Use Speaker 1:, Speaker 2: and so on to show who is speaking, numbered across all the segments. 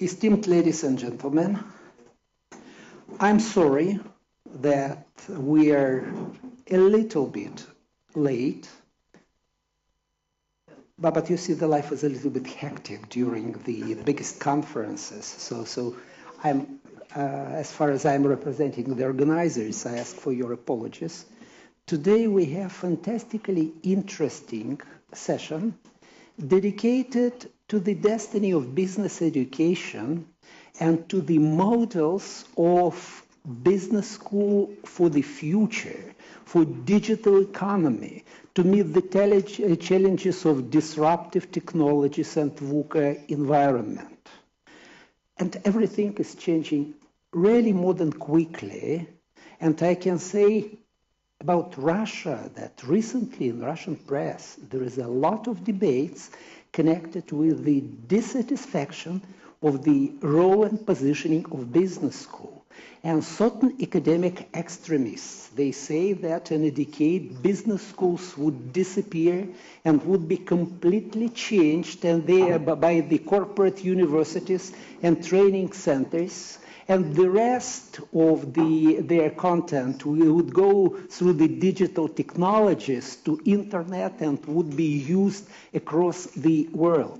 Speaker 1: Esteemed ladies and gentlemen, I'm sorry that we are a little bit late, but you see the life is a little bit hectic during the biggest conferences. So I'm, as far as I'm representing the organizers, I ask for your apologies. Today we have fantastically interesting session dedicated to the destiny of business education and to the models of business school for the future, for digital economy, to meet the challenges of disruptive technologies and VUCA environment. And everything is changing really more than quickly. And I can say about Russia that recently in Russian press, there is a lot of debates connected with the dissatisfaction of the role and positioning of business school. And certain academic extremists, they say that in a decade, business schools would disappear and would be completely changed and by the corporate universities and training centers. And the rest of their content would go through the digital technologies to internet and would be used across the world.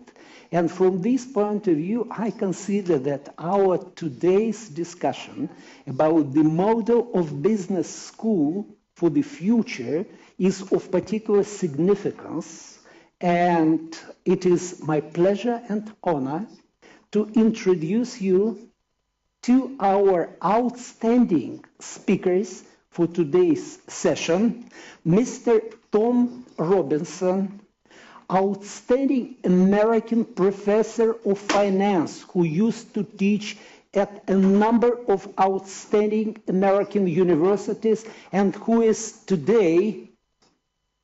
Speaker 1: And from this point of view, I consider that our today's discussion about the model of business school for the future is of particular significance. And it is my pleasure and honor to introduce you to our outstanding speakers for today's session, Mr. Tom Robinson, outstanding American professor of finance who used to teach at a number of outstanding American universities and who is today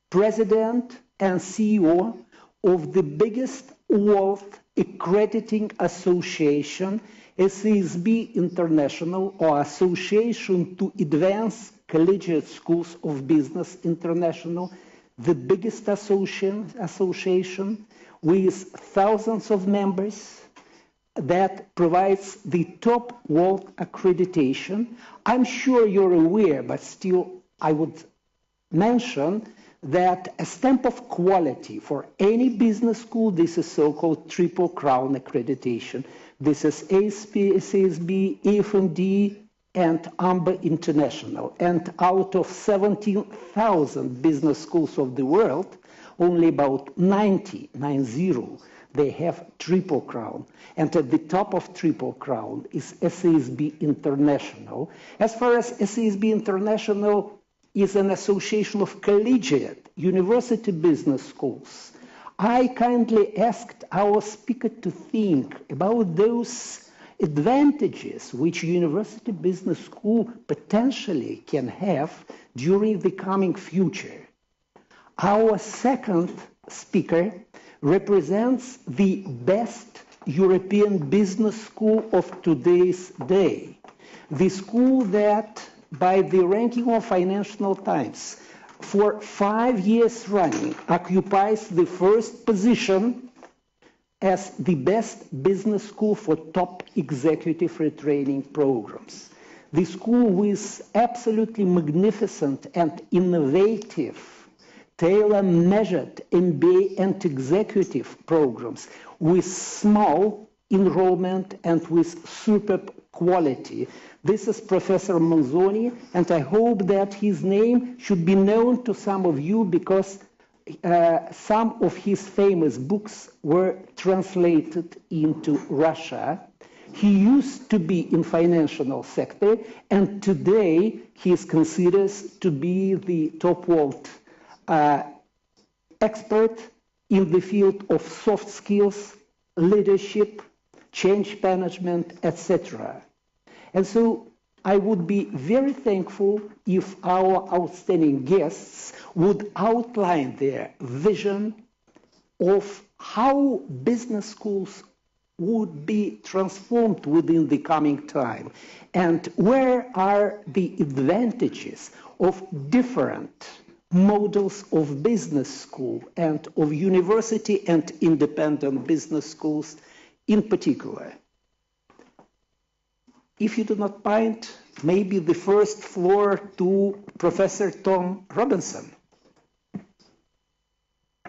Speaker 1: president and CEO of the biggest world accrediting association, ACSB International, or Association to Advance Collegiate Schools of Business International, the biggest association with thousands of members that provides the top world accreditation. I'm sure you're aware, but still I would mention that a stamp of quality for any business school, this is so-called Triple Crown accreditation. This is ACSB, AFMD, and AMBA International. And out of 17,000 business schools of the world, only about 90, they have Triple Crown. And at the top of Triple Crown is ACSB International. As far as ACSB International is an association of collegiate university business schools, I kindly asked our speaker to think about those advantages which university business school potentially can have during the coming future. Our second speaker represents the best European business school of today's day, the school that, by the ranking of Financial Times, for 5 years running, occupies the first position as the best business school for top executive retraining programs. The school with absolutely magnificent and innovative, tailor-measured MBA and executive programs with small enrollment and with superb quality. This is Professor Manzoni, and I hope that his name should be known to some of you because some of his famous books were translated into Russia. He used to be in financial sector, and today he is considered to be the top world expert in the field of soft skills, leadership, change management, etc. And so I would be very thankful if our outstanding guests would outline their vision of how business schools would be transformed within the coming time, and where are the advantages of different models of business school and of university and independent business schools in particular. if you do not mind, maybe the first floor to Professor Tom Robinson.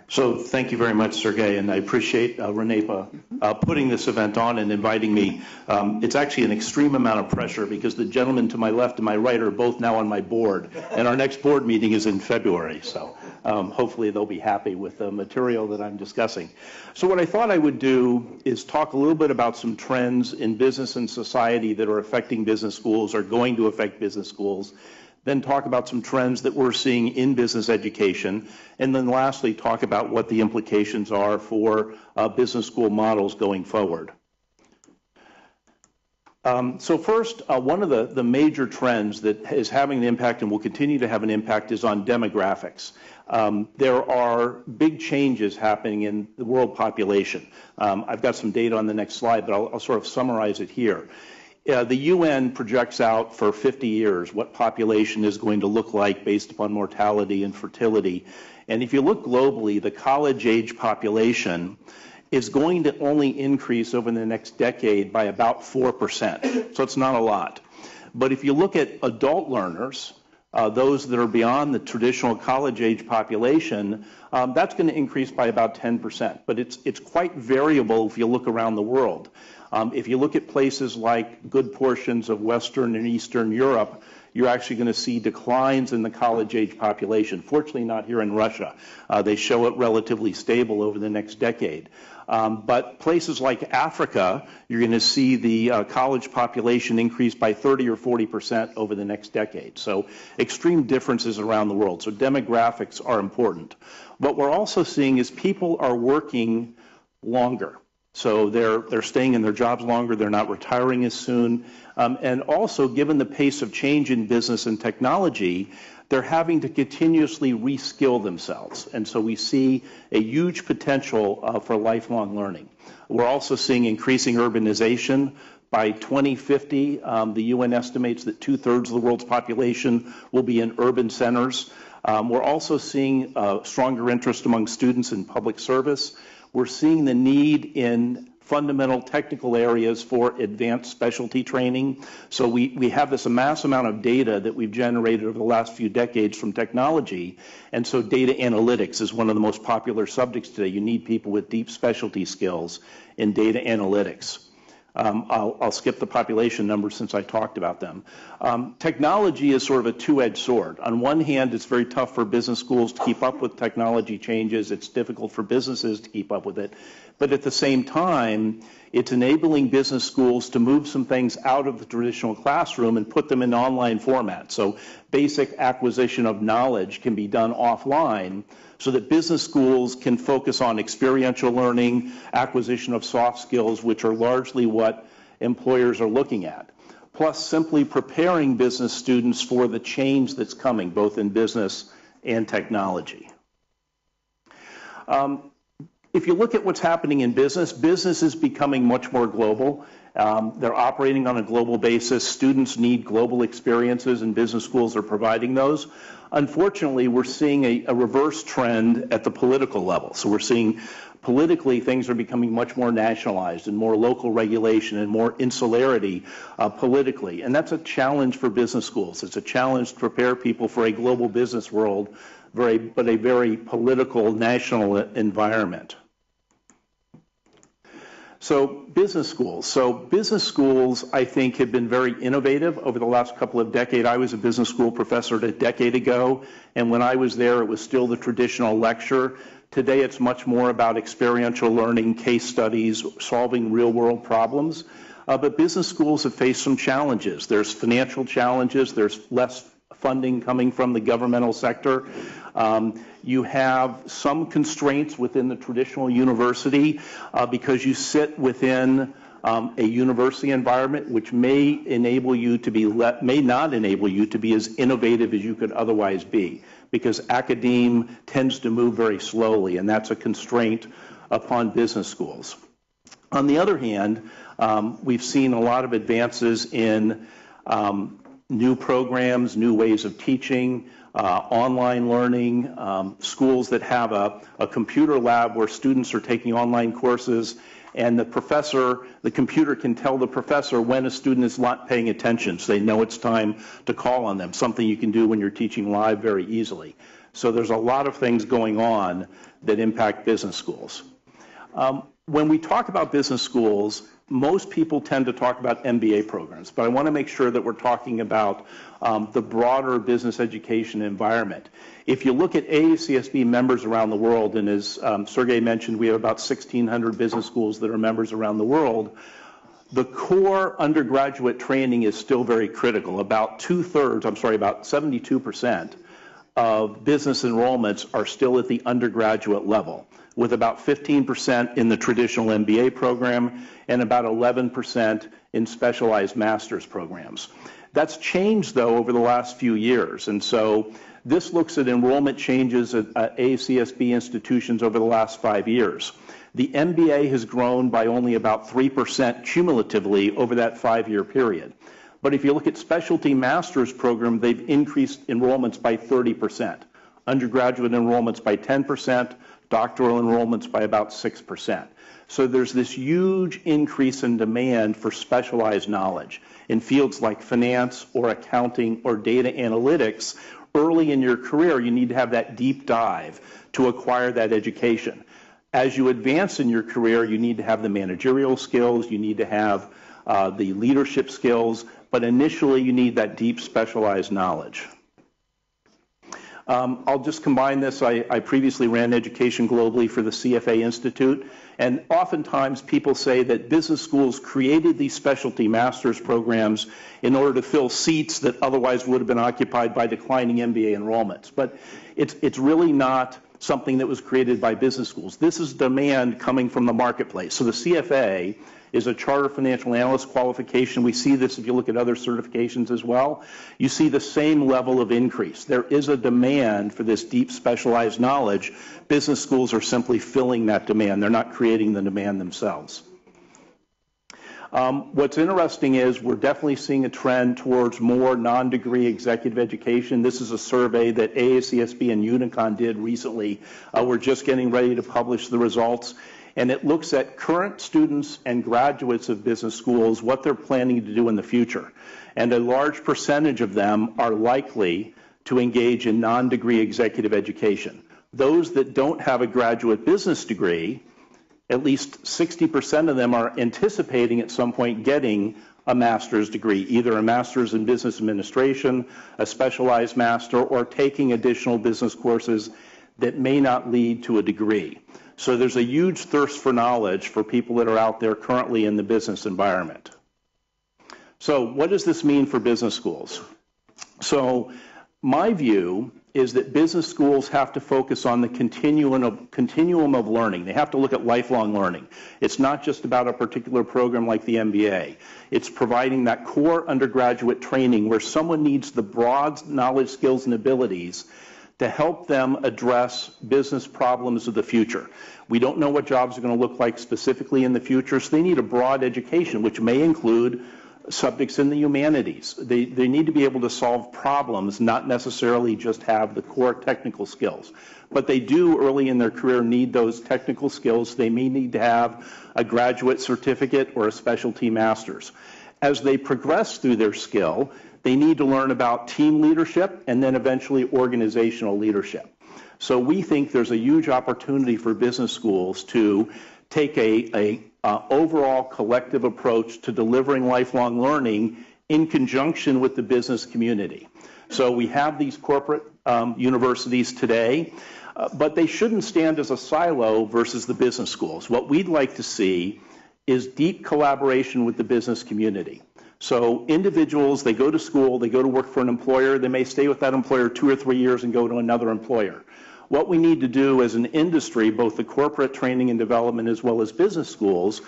Speaker 2: So thank you very much, Sergey, and I appreciate Renepa putting this event on and inviting me. It's actually an extreme amount of pressure because the gentleman to my left and my right are both now on my board, and our next board meeting is in February, so hopefully they'll be happy with the material that I'm discussing. So what I thought I would do is talk a little bit about some trends in business and society that are affecting business schools or going to affect business schools, then talk about some trends that we're seeing in business education, and then lastly talk about what the implications are for business school models going forward. So first, one of the major trends that is having an impact and will continue to have an impact is on demographics. There are big changes happening in the world population. I've got some data on the next slide, but I'll sort of summarize it here. The UN projects out for 50 years what population is going to look like based upon mortality and fertility. And if you look globally, the college-age population is going to only increase over the next decade by about 4%. So it's not a lot. But if you look at adult learners, those that are beyond the traditional college-age population, that's going to increase by about 10%. But it's quite variable if you look around the world. If you look at places like good portions of Western and Eastern Europe, you're actually going to see declines in the college-age population. Fortunately, not here in Russia. They show it relatively stable over the next decade. But places like Africa, you're going to see the college population increase by 30 or 40% over the next decade. So extreme differences around the world. So demographics are important. What we're also seeing is people are working longer. So they're staying in their jobs longer, they're not retiring as soon, and also given the pace of change in business and technology, they're having to continuously reskill themselves. And so we see a huge potential for lifelong learning. We're also seeing increasing urbanization. By 2050, the UN estimates that 2/3 of the world's population will be in urban centers. We're also seeing stronger interest among students in public service. We're seeing the need in fundamental technical areas for advanced specialty training. So we have this mass amount of data that we've generated over the last few decades from technology. And so data analytics is one of the most popular subjects today. You need people with deep specialty skills in data analytics. I'll skip the population numbers since I talked about them. Technology is sort of a two-edged sword. On one hand, it's very tough for business schools to keep up with technology changes. It's difficult for businesses to keep up with it. But at the same time, it's enabling business schools to move some things out of the traditional classroom and put them in online format. So basic acquisition of knowledge can be done offline so that business schools can focus on experiential learning, acquisition of soft skills, which are largely what employers are looking at, plus simply preparing business students for the change that's coming, both in business and technology. If you look at what's happening in business, business is becoming much more global. They're operating on a global basis. Students need global experiences, and business schools are providing those. Unfortunately, we're seeing a reverse trend at the political level. So we're seeing politically things are becoming much more nationalized and more local regulation and more insularity politically. And that's a challenge for business schools. It's a challenge to prepare people for a global business world, but a very political national environment. So business schools, I think, have been very innovative over the last couple of decades. I was a business school professor a decade ago, and when I was there, it was still the traditional lecture. Today, it's much more about experiential learning, case studies, solving real-world problems. But business schools have faced some challenges. There's financial challenges. There's less funding coming from the governmental sector. You have some constraints within the traditional university because you sit within a university environment, which may enable you to be may not enable you to be as innovative as you could otherwise be, because academe tends to move very slowly, and that's a constraint upon business schools. On the other hand, we've seen a lot of advances in new programs, new ways of teaching, online learning, schools that have a computer lab where students are taking online courses and the computer can tell the professor when a student is not paying attention, so they know it's time to call on them, something you can do when you're teaching live very easily. So there's a lot of things going on that impact business schools. When we talk about business schools, most people tend to talk about MBA programs, but I want to make sure that we're talking about the broader business education environment. If you look at AACSB members around the world, and as Sergey mentioned, we have about 1,600 business schools that are members around the world, the core undergraduate training is still very critical. About 72% of business enrollments are still at the undergraduate level, with about 15% in the traditional MBA program and about 11% in specialized master's programs. That's changed, though, over the last few years, and so this looks at enrollment changes at AACSB institutions over the last 5 years. The MBA has grown by only about 3% cumulatively over that 5-year period. But if you look at specialty master's program, they've increased enrollments by 30%, undergraduate enrollments by 10%, doctoral enrollments by about 6%. So there's this huge increase in demand for specialized knowledge in fields like finance or accounting or data analytics. Early in your career, you need to have that deep dive to acquire that education. As you advance in your career, you need to have the managerial skills, you need to have the leadership skills, but initially you need that deep specialized knowledge. I'll just combine this. I previously ran education globally for the CFA Institute, and oftentimes people say that business schools created these specialty master's programs in order to fill seats that otherwise would have been occupied by declining MBA enrollments. But it's really not something that was created by business schools. This is demand coming from the marketplace. So the CFA is a charter financial analyst qualification. We see this if you look at other certifications as well. You see the same level of increase. There is a demand for this deep specialized knowledge. Business schools are simply filling that demand. They're not creating the demand themselves. What's interesting is we're definitely seeing a trend towards more non-degree executive education. This is a survey that AACSB and Unicon did recently. We're just getting ready to publish the results. And it looks at current students and graduates of business schools, what they're planning to do in the future. And a large percentage of them are likely to engage in non-degree executive education. Those that don't have a graduate business degree, at least 60% of them are anticipating at some point getting a master's degree, either a master's in business administration, a specialized master, or taking additional business courses that may not lead to a degree. So there's a huge thirst for knowledge for people that are out there currently in the business environment. So what does this mean for business schools? So my view is that business schools have to focus on the continuum of learning. They have to look at lifelong learning. It's not just about a particular program like the MBA. It's providing that core undergraduate training where someone needs the broad knowledge, skills, and abilities to help them address business problems of the future. We don't know what jobs are going to look like specifically in the future, so they need a broad education, which may include subjects in the humanities. They need to be able to solve problems, not necessarily just have the core technical skills. But they do, early in their career, need those technical skills. They may need to have a graduate certificate or a specialty master's. As they progress through their skill, they need to learn about team leadership and then eventually organizational leadership. So we think there's a huge opportunity for business schools to take a overall collective approach to delivering lifelong learning in conjunction with the business community. So we have these corporate universities today, but they shouldn't stand as a silo versus the business schools. What we'd like to see is deep collaboration with the business community. So individuals, they go to school, they go to work for an employer, they may stay with that employer 2 or 3 years and go to another employer. What we need to do as an industry, both the corporate training and development as well as business schools,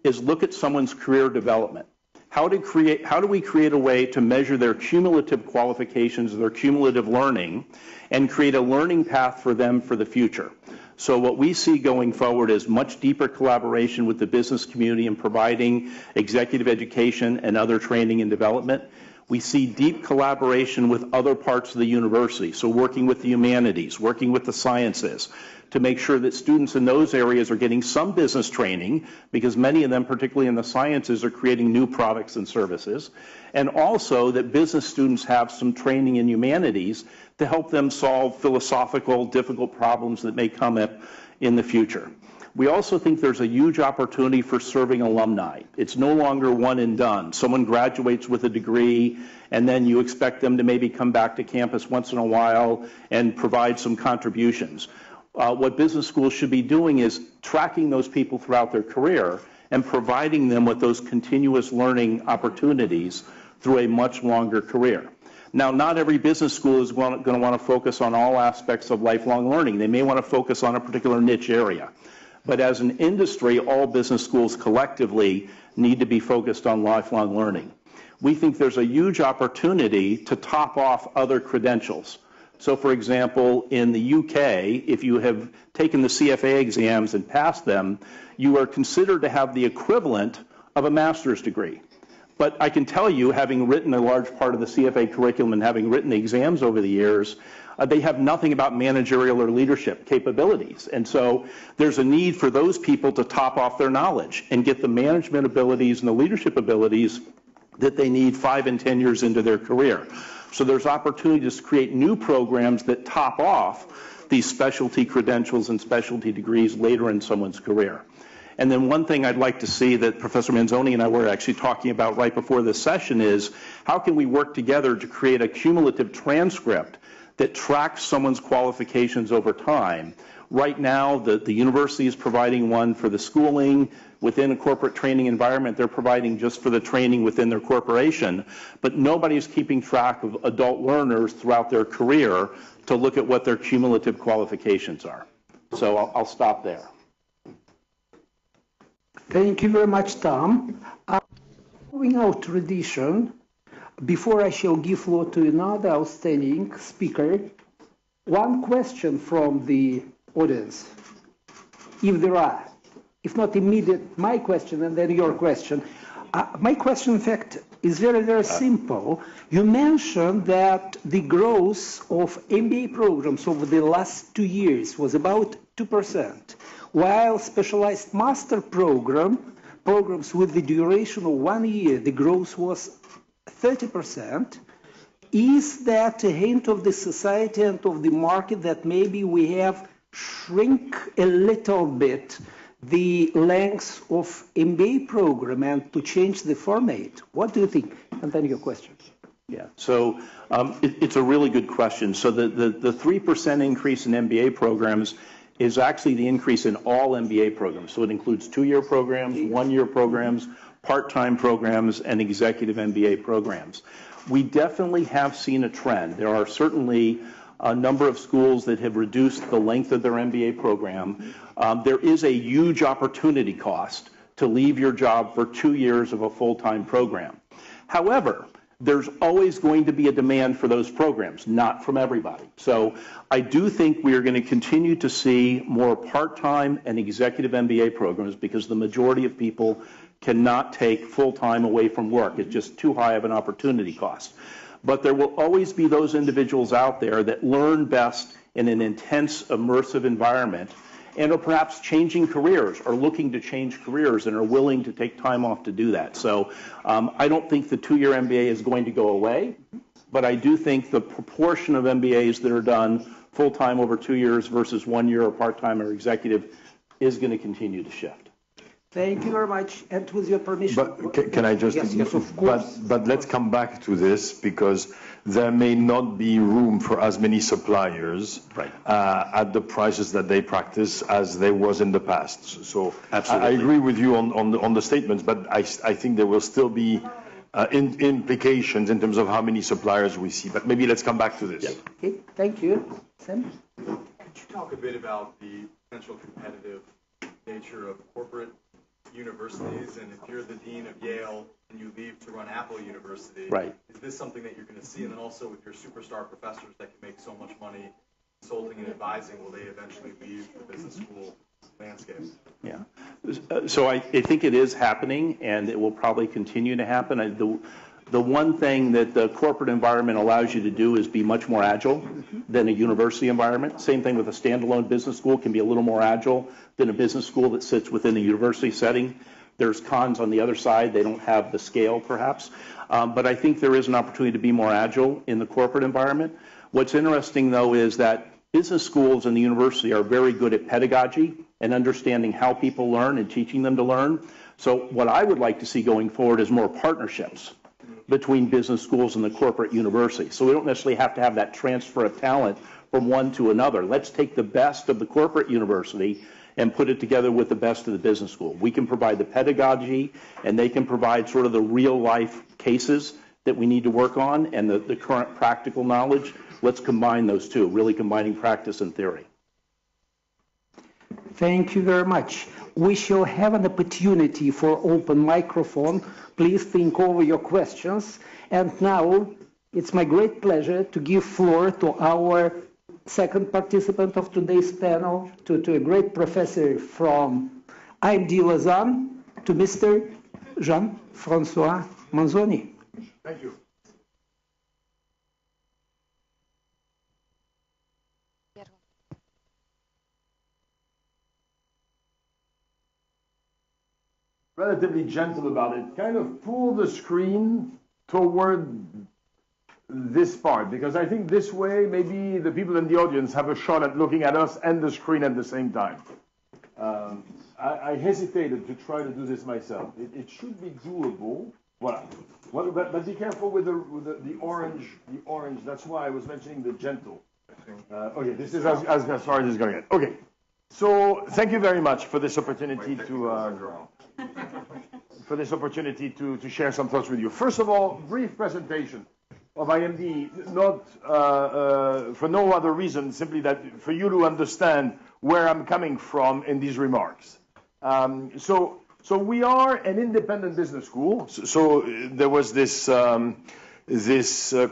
Speaker 2: is look at someone's career development. How do we create a way to measure their cumulative qualifications, their cumulative learning, and create a learning path for them for the future? So what we see going forward is much deeper collaboration with the business community in providing executive education and other training and development. We see deep collaboration with other parts of the university, so working with the humanities, working with the sciences, to make sure that students in those areas are getting some business training, because many of them, particularly in the sciences, are creating new products and services, and also that business students have some training in humanities to help them solve philosophical, difficult problems that may come up in the future. We also think there's a huge opportunity for serving alumni. It's no longer one and done. Someone graduates with a degree, and then you expect them to maybe come back to campus once in a while and provide some contributions. What business schools should be doing is tracking those people throughout their career and providing them with those continuous learning opportunities through a much longer career. Now, not every business school is going to want to focus on all aspects of lifelong learning. They may want to focus on a particular niche area. But as an industry, all business schools collectively need to be focused on lifelong learning. We think there's a huge opportunity to top off other credentials. So, for example, in the UK, if you have taken the CFA exams and passed them, you are considered to have the equivalent of a master's degree. But I can tell you, having written a large part of the CFA curriculum and having written the exams over the years, they have nothing about managerial or leadership capabilities. And so there's a need for those people to top off their knowledge and get the management abilities and the leadership abilities that they need 5 and 10 years into their career. So there's opportunities to create new programs that top off these specialty credentials and specialty degrees later in someone's career. And then one thing I'd like to see that Professor Manzoni and I were actually talking about right before this session is how can we work together to create a cumulative transcript that tracks someone's qualifications over time. Right now, the university is providing one for the schooling. Within a corporate training environment, they're providing just for the training within their corporation. But nobody's keeping track of adult learners throughout their career to look at what their cumulative qualifications are. So I'll stop there.
Speaker 1: Thank you very much, Tom. Following our tradition, before I shall give floor to another outstanding speaker, one question from the audience, if there are. If not immediate, my question and then your question. My question, in fact, is very, very simple. You mentioned that the growth of MBA programs over the last 2 years was about 2%, while specialized master programs with the duration of 1 year, the growth was 30%. Is that a hint of the society and of the market that maybe we have shrink a little bit the length of MBA program and to change the format? What do you think? And then your question.
Speaker 2: Yeah, so it's a really good question. So the 3% increase in MBA programs is actually the increase in all MBA programs. So it includes 2-year programs, 1-year programs, part-time programs, and executive MBA programs. We definitely have seen a trend. There are certainly a number of schools that have reduced the length of their MBA program. There is a huge opportunity cost to leave your job for 2 years of a full-time program. However, there's always going to be a demand for those programs, not from everybody. So I do think we are going to continue to see more part-time and executive MBA programs because the majority of people cannot take full-time away from work. It's just too high of an opportunity cost. But there will always be those individuals out there that learn best in an intense, immersive environment and are perhaps changing careers or looking to change careers and are willing to take time off to do that. So I don't think the 2-year MBA is going to go away, but I do think the proportion of MBAs that are done full-time over 2 years versus 1 year or part-time or executive is going to continue to shift.
Speaker 1: Thank you very much. And with your permission.
Speaker 3: But can I just?
Speaker 1: Yes, of course.
Speaker 3: But let's come back to this because there may not be room for as many suppliers at the prices that they practice as there was in the past. So I agree with you on the statements, but I think there will still be implications in terms of how many suppliers we see. But maybe let's come back to this.
Speaker 1: Yeah. Okay. Thank you. Sam?
Speaker 4: Could you talk a bit about the potential competitive nature of corporate universities, and if you're the dean of Yale and you leave to run Apple University, is this something that you're going to see? And then also with your superstar professors that can make so much money consulting and advising, will they eventually leave the business school landscape? Yeah.
Speaker 2: So I think it is happening, and it will probably continue to happen. The one thing that the corporate environment allows you to do is be much more agile than a university environment. Same thing with a standalone business school, can be a little more agile than a business school that sits within a university setting. There's cons on the other side. They don't have the scale, perhaps. But I think there is an opportunity to be more agile in the corporate environment. What's interesting, though, is that business schools and the university are very good at pedagogy and understanding how people learn and teaching them to learn. So what I would like to see going forward is more partnerships between business schools and the corporate university. So we don't necessarily have to have that transfer of talent from one to another. Let's take the best of the corporate university and put it together with the best of the business school. We can provide the pedagogy, and they can provide sort of the real-life cases that we need to work on and the current practical knowledge. Let's combine those two, really combining practice and theory.
Speaker 1: Thank you very much. We shall have an opportunity for open microphone. Please think over your questions. And now it's my great pleasure to give floor to our second participant of today's panel, to a great professor from IMD Lausanne, to Mr. Jean-François Manzoni.
Speaker 3: Thank you. Relatively gentle about it. Kind of pull the screen toward this part, because I think this way maybe the people in the audience have a shot at looking at us and the screen at the same time. I hesitated to try to do this myself. It should be doable. Voilà. Well, but be careful with the orange. The orange. That's why I was mentioning the gentle. Okay, this is as far as it's going to get. Okay. So thank you very much for this opportunity to share some thoughts with you. First of all, brief presentation of IMD, not for no other reason, simply that for you to understand where I'm coming from in these remarks. So we are an independent business school. So there was this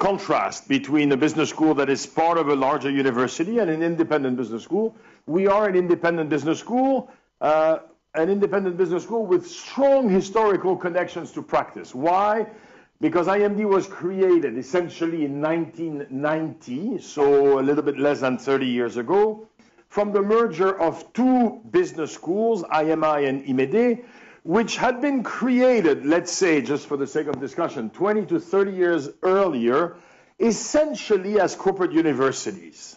Speaker 3: contrast between a business school that is part of a larger university and an independent business school. We are an independent business school. An independent business school with strong historical connections to practice. Why? Because IMD was created essentially in 1990, so a little bit less than 30 years ago, from the merger of two business schools, IMI and IMED, which had been created, let's say, just for the sake of discussion, 20 to 30 years earlier, essentially as corporate universities,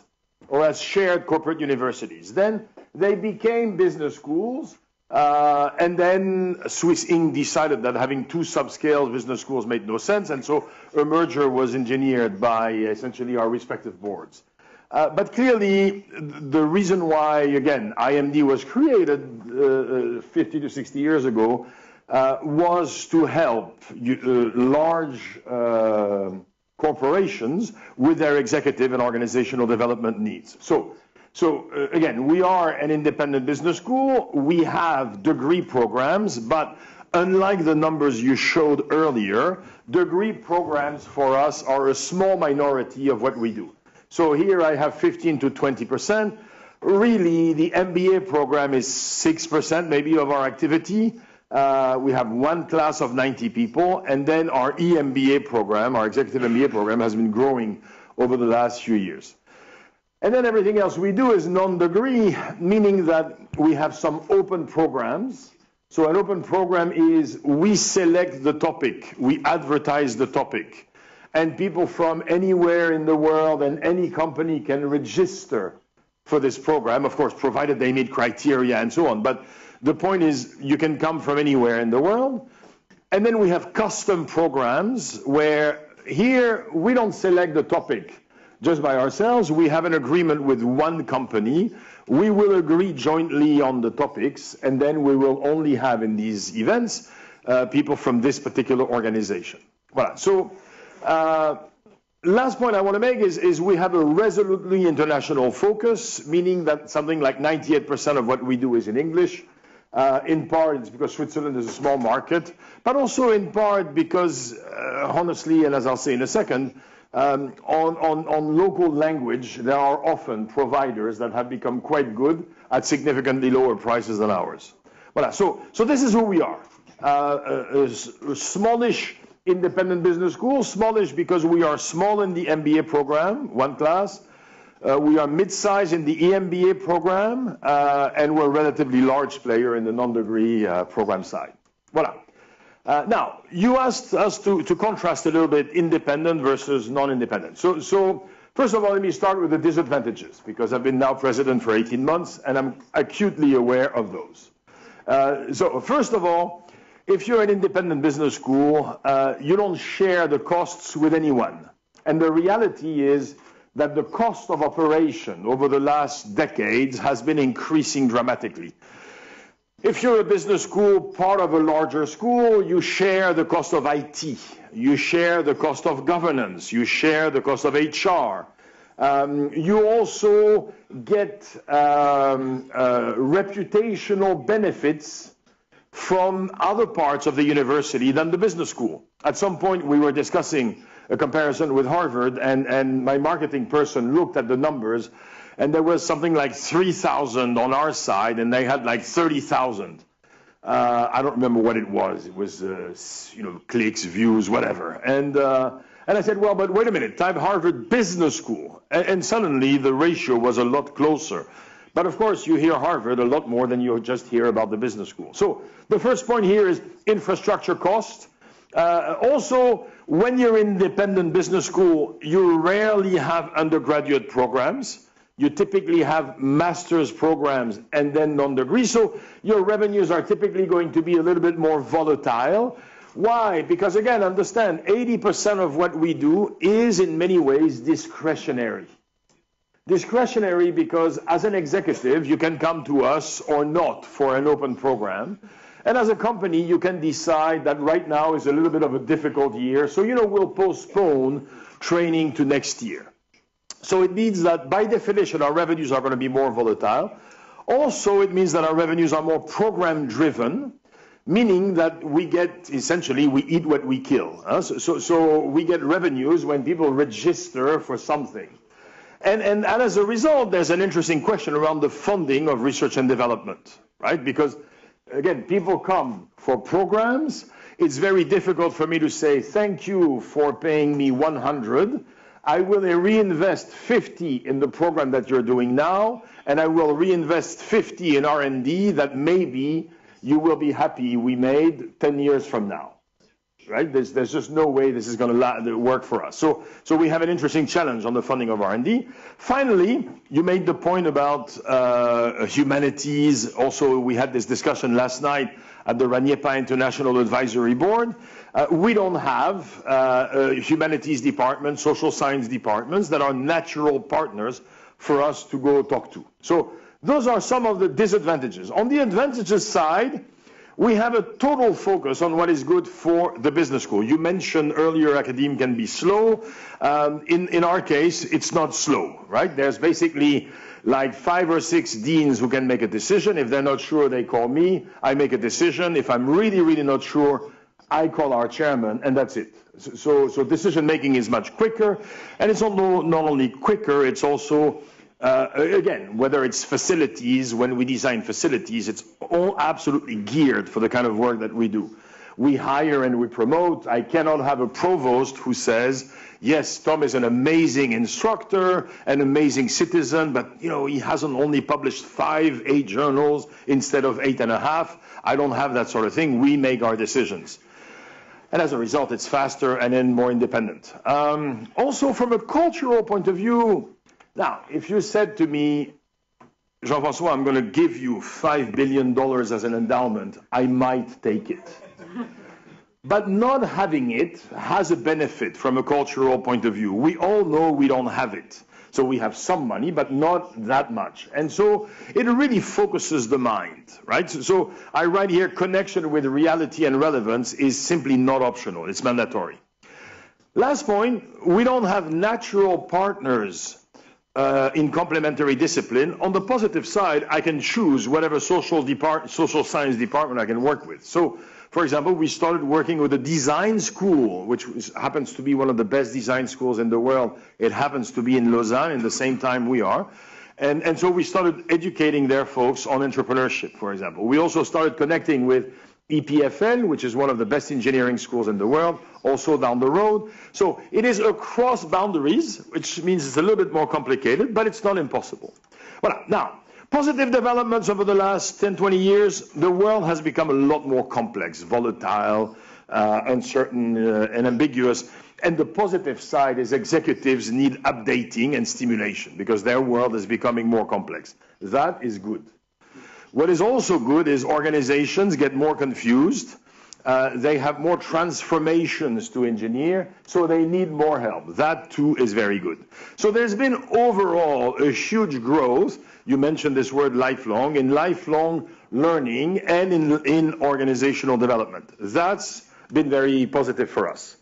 Speaker 3: or as shared corporate universities. Then they became business schools, and then Swiss Inc. decided that having two subscale business schools made no sense, and so a merger was engineered by essentially our respective boards. But clearly, the reason why, again, IMD was created 50 to 60 years ago was to help large corporations with their executive and organizational development needs. So again, we are an independent business school. We have degree programs, but unlike the numbers you showed earlier, degree programs for us are a small minority of what we do. So here I have 15 to 20%. Really, the MBA program is 6% maybe of our activity. We have one class of 90 people, and then our EMBA program, our executive MBA program, has been growing over the last few years. And then everything else we do is non-degree, meaning that we have some open programs. So an open program is we select the topic, we advertise the topic, and people from anywhere in the world and any company can register for this program, of course, provided they meet criteria and so on. But the point is you can come from anywhere in the world. And then we have custom programs where here we don't select the topic just by ourselves. We have an agreement with one company. We will agree jointly on the topics, and then we will only have in these events people from this particular organization. Voilà. So last point I want to make is we have a resolutely international focus, meaning that something like 98% of what we do is in English. In part, it's because Switzerland is a small market, but also in part because, honestly, and as I'll say in a second, on local language, there are often providers that have become quite good at significantly lower prices than ours. Voilà. So this is who we are. A smallish independent business school. Smallish because we are small in the MBA program, one class. We are mid-size in the EMBA program, and we're a relatively large player in the non-degree program side. Voilà. Now, you asked us to contrast a little bit independent versus non-independent. So first of all, let me start with the disadvantages, because I've been now president for 18 months, and I'm acutely aware of those. So first of all, if you're an independent business school, you don't share the costs with anyone. And the reality is that the cost of operation over the last decades has been increasing dramatically. If you're a business school, part of a larger school, you share the cost of IT, you share the cost of governance, you share the cost of HR. You also get reputational benefits from other parts of the university than the business school. At some point, we were discussing a comparison with Harvard, and my marketing person looked at the numbers, and there was something like 3,000 on our side, and they had like 30,000. I don't remember what it was. It was, clicks, views, whatever. And I said, well, but wait a minute, type Harvard Business School. And suddenly the ratio was a lot closer. But of course, you hear Harvard a lot more than you just hear about the business school. So the first point here is infrastructure cost. Also, when you're in independent business school, you rarely have undergraduate programs. You typically have master's programs and then non-degree. So your revenues are typically going to be a little bit more volatile. Why? Because again, understand, 80% of what we do is in many ways discretionary. Discretionary because as an executive, you can come to us or not for an open program. And as a company, you can decide that right now is a little bit of a difficult year. So, we'll postpone training to next year. So it means that by definition, our revenues are going to be more volatile. Also, it means that our revenues are more program driven, meaning that we get, essentially, we eat what we kill. So we get revenues when people register for something. And as a result, there's an interesting question around the funding of research and development, right? Because, again, people come for programs. It's very difficult for me to say, thank you for paying me 100. I will reinvest 50 in the program that you're doing now, and I will reinvest 50 in R&D that maybe you will be happy we made 10 years from now. Right? There's just no way this is going to work for us. So we have an interesting challenge on the funding of R&D. Finally, you made the point about humanities. Also, we had this discussion last night at the RANIEPA International Advisory Board. We don't have humanities departments, social science departments that are natural partners for us to go talk to. So those are some of the disadvantages. On the advantages side, we have a total focus on what is good for the business school. You mentioned earlier academia can be slow. In our case, it's not slow, right? There's basically like 5 or 6 deans who can make a decision. If they're not sure, they call me. I make a decision. If I'm really, really not sure, I call our chairman, and that's it. So decision-making is much quicker. And it's not only quicker, it's also again, whether it's facilities, when we design facilities, it's all absolutely geared for the kind of work that we do. We hire and we promote. I cannot have a provost who says, yes, Tom is an amazing instructor, an amazing citizen, but he hasn't only published 8 journals instead of 8.5. I don't have that sort of thing. We make our decisions. And as a result, it's faster and then more independent. Also, from a cultural point of view, now, if you said to me, Jean-François, I'm going to give you $5 billion as an endowment, I might take it. But not having it has a benefit from a cultural point of view. We all know we don't have it. So we have some money, but not that much. And so it really focuses the mind, right? So I write here, connection with reality and relevance is simply not optional. It's mandatory. Last point, we don't have natural partners in complementary discipline. On the positive side, I can choose whatever social science department I can work with. So, for example, we started working with a design school, which happens to be one of the best design schools in the world. It happens to be in Lausanne in the same time we are. And so we started educating their folks on entrepreneurship, for example. We also started connecting with EPFL, which is one of the best engineering schools in the world, also down the road. So it is across boundaries, which means it's a little bit more complicated, but it's not impossible. Voilà. Now, positive developments over the last 10, 20 years, the world has become a lot more complex, volatile, uncertain, and ambiguous. And the positive side is executives need updating and stimulation because their world is becoming more complex. That is good. What is also good is organizations get more confused. They have more transformations to engineer, so they need more help. That too is very good. So there's been overall a huge growth. You mentioned this word lifelong, in lifelong learning and in organizational development. That's been very positive for us.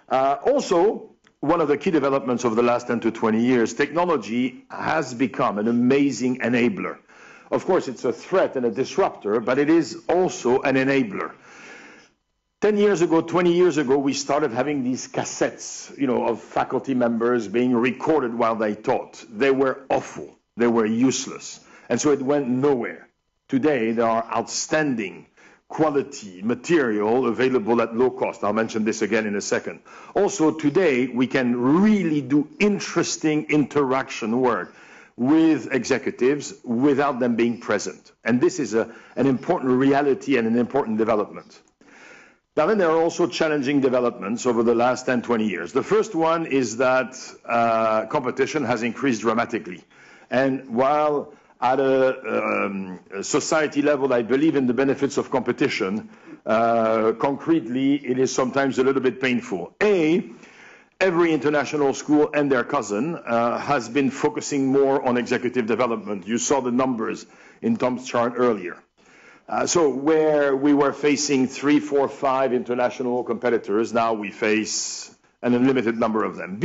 Speaker 3: Also, one of the key developments over the last 10 to 20 years, technology has become an amazing enabler. Of course, it's a threat and a disruptor, but it is also an enabler. 10 years ago, 20 years ago, we started having these cassettes, of faculty members being recorded while they taught. They were awful. They were useless. And so it went nowhere. Today, there are outstanding quality material available at low cost. I'll mention this again in a second. Also, today, we can really do interesting interaction work with executives without them being present. And this is an important reality and an important development. Now, then there are also challenging developments over the last 10, 20 years. The first one is that competition has increased dramatically. And while at a society level, I believe in the benefits of competition, concretely, it is sometimes a little bit painful. Every international school and their cousin has been focusing more on executive development. You saw the numbers in Tom's chart earlier. So where we were facing 3, 4, 5 international competitors, now we face an unlimited number of them.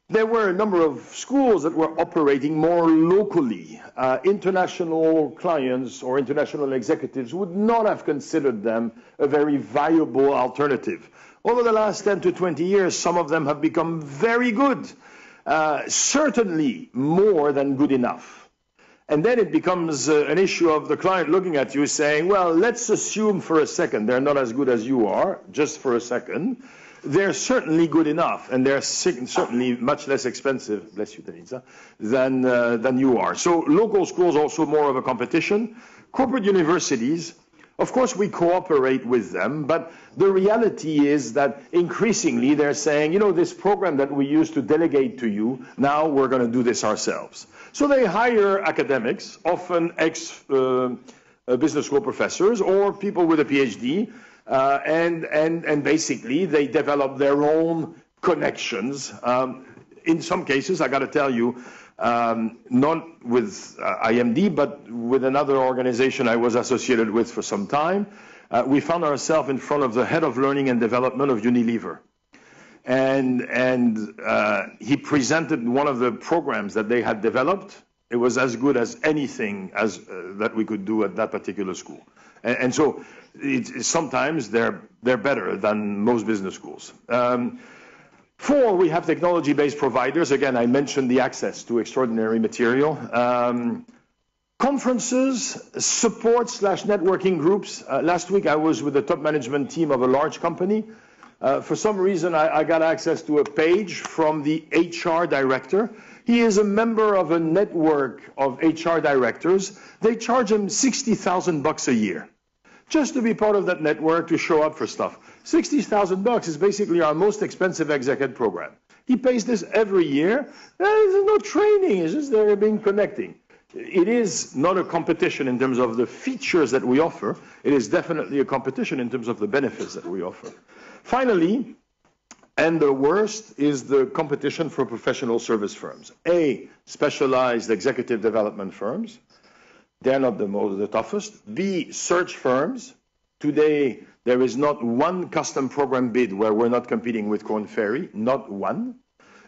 Speaker 3: There were a number of schools that were operating more locally. International clients or international executives would not have considered them a very viable alternative. Over the last 10 to 20 years, some of them have become very good, certainly more than good enough. And then it becomes an issue of the client looking at you saying, well, let's assume for a second they're not as good as you are, just for a second. They're certainly good enough, and they're certainly much less expensive, bless you, Denisa, than you are. So local schools also more of a competition. Corporate universities, of course, we cooperate with them, but the reality is that increasingly they're saying, this program that we used to delegate to you, now we're going to do this ourselves. So they hire academics, often ex-business school professors or people with a PhD, and basically they develop their own connections. In some cases, I got to tell you, not with IMD, but with another organization I was associated with for some time, we found ourselves in front of the head of learning and development of Unilever. And he presented one of the programs that they had developed. It was as good as anything that we could do at that particular school. And so sometimes they're better than most business schools. 4, we have technology-based providers. Again, I mentioned the access to extraordinary material. Conferences, support/networking groups. Last week I was with the top management team of a large company. For some reason, I got access to a page from the HR director. He is a member of a network of HR directors. They charge him $60,000 a year just to be part of that network, to show up for stuff. $60,000 is basically our most expensive exec ed program. He pays this every year. There's no training. It's just they're being connecting. It is not a competition in terms of the features that we offer. It is definitely a competition in terms of the benefits that we offer. Finally, and the worst, is the competition for professional service firms. Specialized executive development firms. They're not the toughest. Search firms. Today, there is not one custom program bid where we're not competing with Korn Ferry. Not one.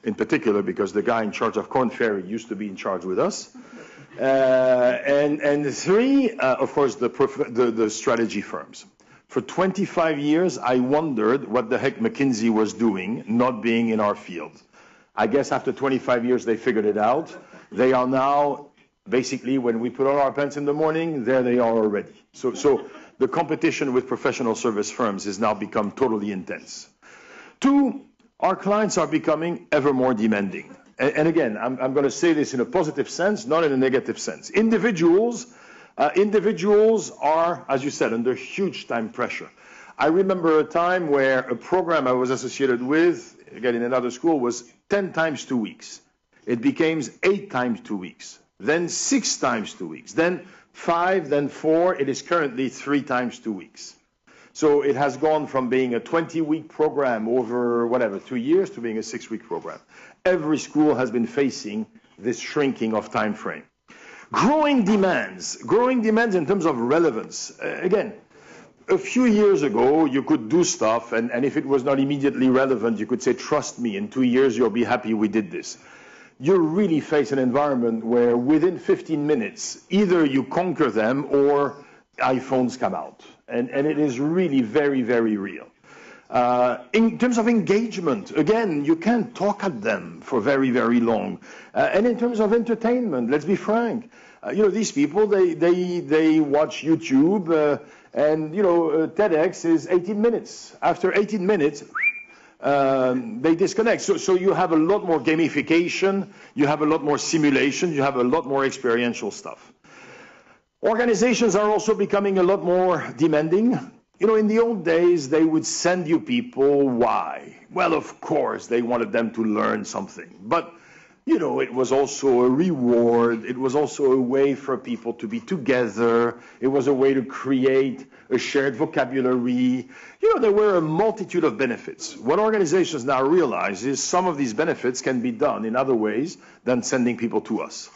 Speaker 3: In particular, because the guy in charge of Korn Ferry used to be in charge with us. And 3, of course, the strategy firms. For 25 years, I wondered what the heck McKinsey was doing, not being in our field. I guess after 25 years, they figured it out. They are now, basically, when we put on our pants in the morning, there they are already. So the competition with professional service firms has now become totally intense. Two, our clients are becoming ever more demanding. And again, I'm going to say this in a positive sense, not in a negative sense. Individuals are, as you said, under huge time pressure. I remember a time where a program I was associated with, again in another school, was 10 times 2 weeks. It became 8 times 2 weeks, then 6 times 2 weeks, then 5, then 4. It is currently 3 times 2 weeks. So it has gone from being a 20-week program over, 2 years to being a 6-week program. Every school has been facing this shrinking of time frame. Growing demands in terms of relevance. Again, a few years ago, you could do stuff, and if it was not immediately relevant, you could say, trust me, in 2 years, you'll be happy we did this. You really face an environment where within 15 minutes, either you conquer them or iPhones come out. And it is really very, very real. In terms of engagement, again, you can't talk at them for very, very long. And in terms of entertainment, let's be frank. These people, they watch YouTube, and TEDx is 18 minutes. After 18 minutes, they disconnect. So you have a lot more gamification, you have a lot more simulation, you have a lot more experiential stuff. Organizations are also becoming a lot more demanding. In the old days, they would send you people. Why? Well, of course, they wanted them to learn something. But, it was also a reward. It was also a way for people to be together. It was a way to create a shared vocabulary. There were a multitude of benefits. What organizations now realize is some of these benefits can be done in other ways than sending people to us.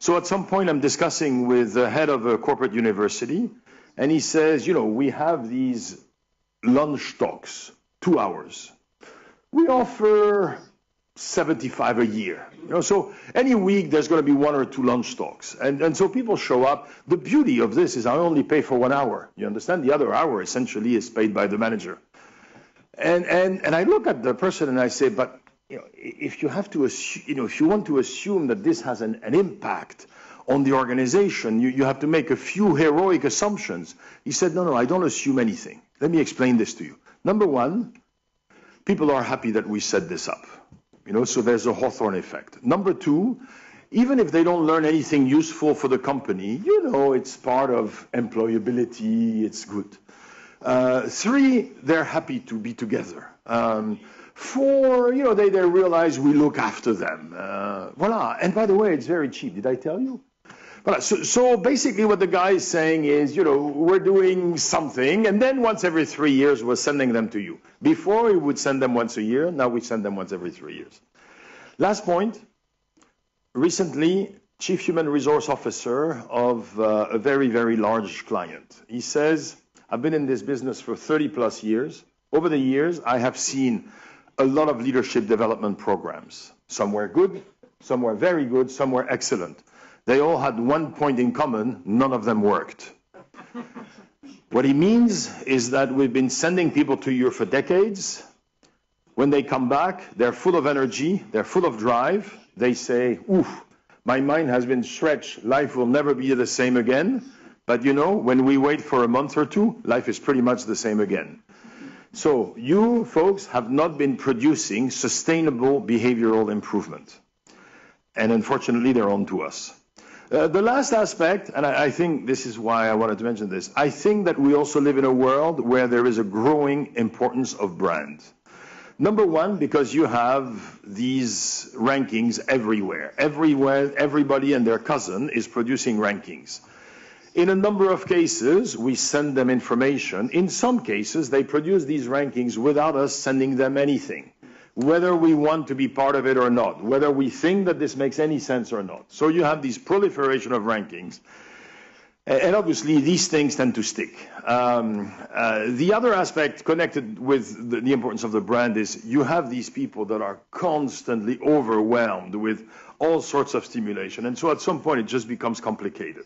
Speaker 3: So at some point, I'm discussing with the head of a corporate university, and he says, we have these lunch talks, 2 hours. We offer 75 a year. So any week, there's going to be 1 or 2 lunch talks. And so people show up. The beauty of this is I only pay for 1 hour. You understand? The other hour essentially is paid by the manager. And I look at the person and I say, but if you have to, if you want to assume that this has an impact on the organization, you have to make a few heroic assumptions. He said, no, I don't assume anything. Let me explain this to you. Number one, people are happy that we set this up. So there's a Hawthorne effect. Number two, even if they don't learn anything useful for the company, it's part of employability, it's good. 3, they're happy to be together. 4, they realize we look after them. Voila. And by the way, it's very cheap. Did I tell you? Voilà. So basically what the guy is saying is, we're doing something, and then once every 3 years, we're sending them to you. Before, we would send them once a year. Now we send them once every 3 years. Last point. Recently, Chief Human Resource Officer of a very, very large client. He says, I've been in this business for 30 plus years. Over the years, I have seen a lot of leadership development programs. Some were good, some were very good, some were excellent. They all had one point in common: none of them worked. What he means is that we've been sending people to you for decades. When they come back, they're full of energy, they're full of drive. They say, oof, my mind has been stretched, life will never be the same again. But when we wait for a month or two, life is pretty much the same again. So you folks have not been producing sustainable behavioral improvement. And unfortunately, they're on to us. The last aspect, and I think this is why I wanted to mention this, I think that we also live in a world where there is a growing importance of brand. Number one, because you have these rankings everywhere. Everywhere, everybody and their cousin is producing rankings. In a number of cases, we send them information. In some cases, they produce these rankings without us sending them anything, whether we want to be part of it or not, whether we think that this makes any sense or not. So you have this proliferation of rankings. And obviously, these things tend to stick. The other aspect connected with the importance of the brand is you have these people that are constantly overwhelmed with all sorts of stimulation. And so at some point, it just becomes complicated.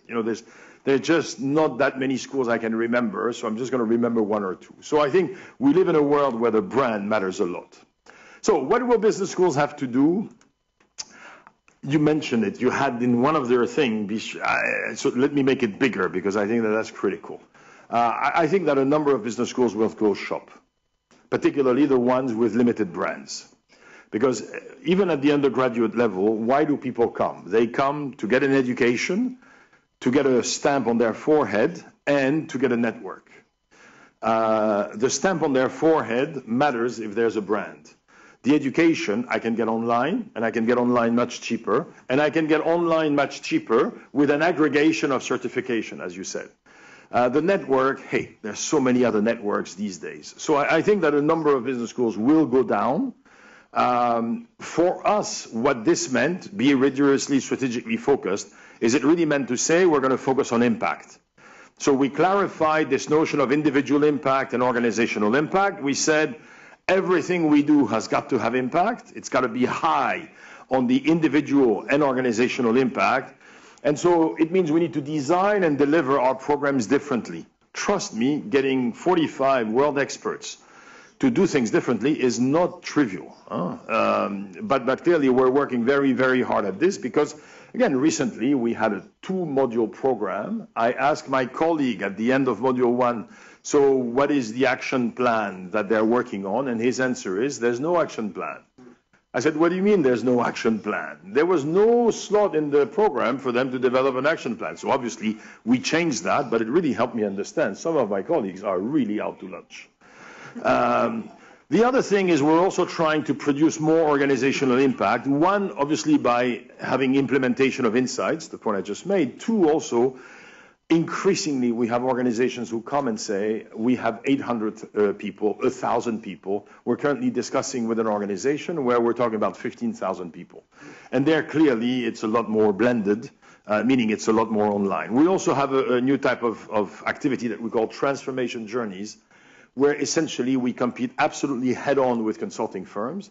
Speaker 3: There's just not that many schools I can remember, so I'm just going to remember 1 or 2. So I think we live in a world where the brand matters a lot. So what will business schools have to do? You mentioned it. You had in one of their things, so let me make it bigger because I think that that's critical. I think that a number of business schools will go shop. particularly the ones with limited brands. Because even at the undergraduate level, why do people come? They come to get an education, to get a stamp on their forehead, and to get a network. The stamp on their forehead matters if there's a brand. The education I can get online, and I can get online much cheaper, and I can get online much cheaper with an aggregation of certification, as you said. The network, hey, there's so many other networks these days. So I think that a number of business schools will go down. For us, what this meant, be rigorously strategically focused, is it really meant to say we're going to focus on impact. So we clarified this notion of individual impact and organizational impact. We said everything we do has got to have impact. It's got to be high on the individual and organizational impact. And so it means we need to design and deliver our programs differently. Trust me, getting 45 world experts to do things differently is not trivial. But clearly we're working very, very hard at this because, again, recently we had a 2-module program. I asked my colleague at the end of module 1, so what is the action plan that they're working on? And his answer is, there's no action plan. I said, what do you mean there's no action plan? There was no slot in the program for them to develop an action plan. So obviously we changed that, but it really helped me understand some of my colleagues are really out to lunch. The other thing is we're also trying to produce more organizational impact. One, obviously, by having implementation of insights, the point I just made. Two, also, increasingly, we have organizations who come and say, we have 800 people, 1,000 people. We're currently discussing with an organization where we're talking about 15,000 people. And there, clearly, it's a lot more blended, meaning it's a lot more online. We also have a new type of activity that we call transformation journeys, where essentially we compete absolutely head-on with consulting firms,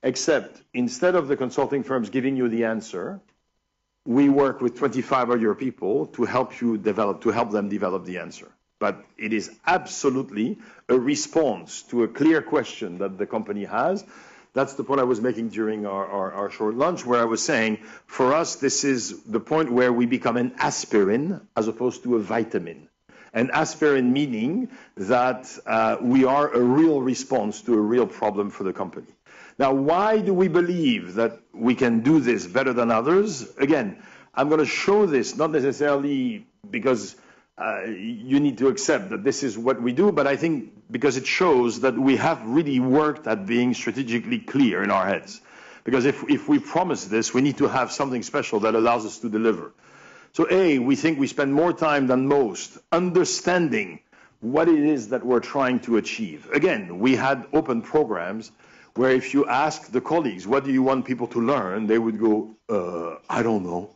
Speaker 3: except instead of the consulting firms giving you the answer, we work with 25 of your people to help them develop the answer. But it is absolutely a response to a clear question that the company has. That's the point I was making during our short lunch, where I was saying, for us, this is the point where we become an aspirin as opposed to a vitamin. And aspirin meaning that we are a real response to a real problem for the company. Now, why do we believe that we can do this better than others? Again, I'm going to show this not necessarily because you need to accept that this is what we do, but I think because it shows that we have really worked at being strategically clear in our heads. Because if we promise this, we need to have something special that allows us to deliver. So A, we think we spend more time than most understanding what it is that we're trying to achieve. Again, we had open programs where if you ask the colleagues, what do you want people to learn? They would go, I don't know.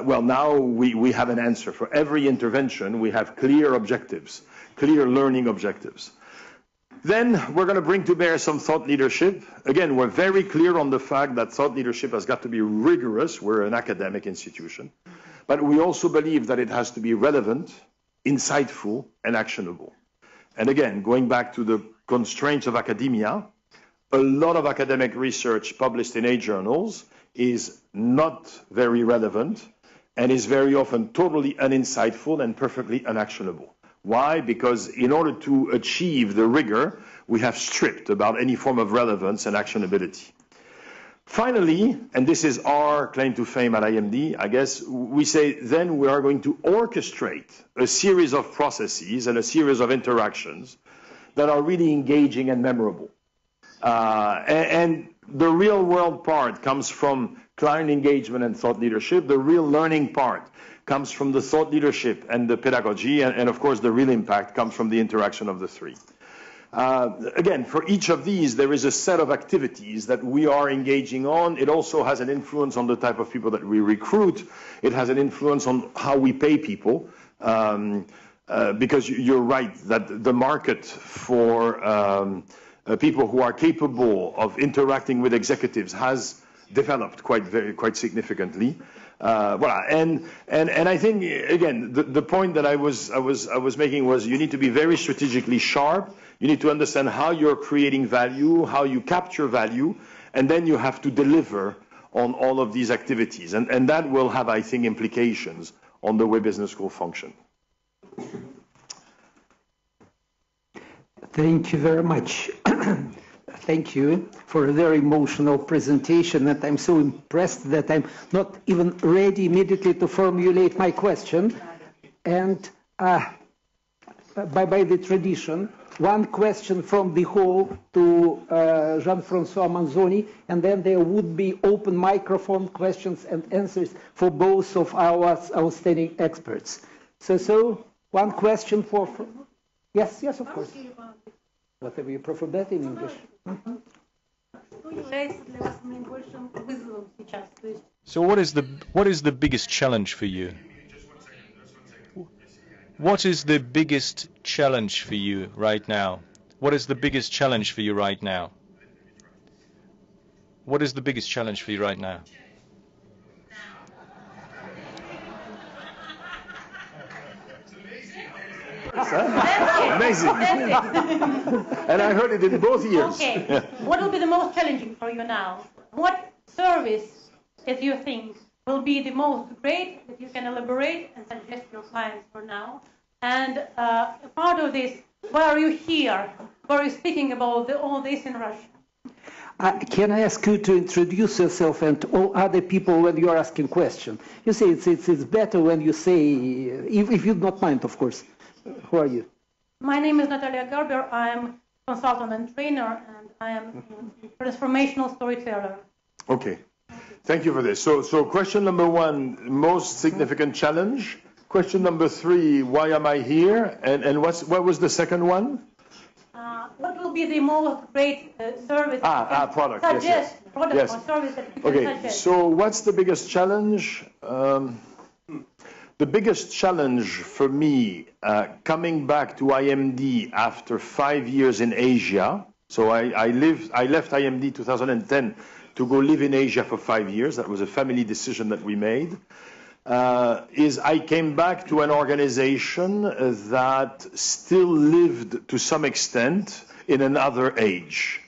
Speaker 3: Well, now we have an answer. For every intervention, we have clear objectives, clear learning objectives. Then we're going to bring to bear some thought leadership. Again, we're very clear on the fact that thought leadership has got to be rigorous. We're an academic institution. But we also believe that it has to be relevant, insightful, and actionable. And again, going back to the constraints of academia, a lot of academic research published in A journals is not very relevant and is very often totally uninsightful and perfectly unactionable. Why? Because in order to achieve the rigor, we have stripped about any form of relevance and actionability. Finally, and this is our claim to fame at IMD, I guess, we say then we are going to orchestrate a series of processes and a series of interactions that are really engaging and memorable. And the real world part comes from client engagement and thought leadership. The real learning part comes from the thought leadership and the pedagogy. And of course, the real impact comes from the interaction of the three. Again, for each of these, there is a set of activities that we are engaging on. It also has an influence on the type of people that we recruit. It has an influence on how we pay people. Because you're right that the market for people who are capable of interacting with executives has developed quite significantly. Voilà. And I think again the point that I was making was you need to be very strategically sharp. You need to understand how you're creating value, how you capture value, and then you have to deliver on all of these activities. And that will have, I think, implications on the way business school function.
Speaker 1: Thank you very much. Thank you for a very emotional presentation, and I'm so impressed that I'm not even ready immediately to formulate my question. And by the tradition, one question from the hall to Jean-François Manzoni, and then there would be open microphone questions and answers for both of our outstanding experts. So one question for... Yes, of course. Whatever you prefer better in English.
Speaker 5: So what is the biggest challenge for you? What is the biggest challenge for you right now? What is the biggest challenge for you right now? What is the biggest challenge for you right now?
Speaker 3: Amazing. And I heard it in both ears.
Speaker 6: Okay. What will be the most challenging for you now? What service, as you think, will be the most great that you can elaborate and suggest your clients for now? And part of this, why are you here? Why are you speaking about all this in Russia?
Speaker 1: Can I ask you to introduce yourself and all other people when you are asking questions? You say it's better when you say, if you don't mind, of course. Who are you?
Speaker 6: My name is Natalia Garber. I am consultant and trainer, and I am a transformational storyteller.
Speaker 3: Okay. Thank you for this. So question number one, most significant challenge. Question number three, why am I here? And what was the second one?
Speaker 6: What will be the most great service?
Speaker 3: Product.
Speaker 6: Suggest
Speaker 3: Yes.
Speaker 6: product
Speaker 3: Yes.
Speaker 6: or service that you can
Speaker 3: Okay.
Speaker 6: suggest.
Speaker 3: So what's the biggest challenge? The biggest challenge for me, coming back to IMD after 5 years in Asia. So I left IMD 2010 to go live in Asia for 5 years. That was a family decision that we made. Is I came back to an organization that still lived to some extent in another age.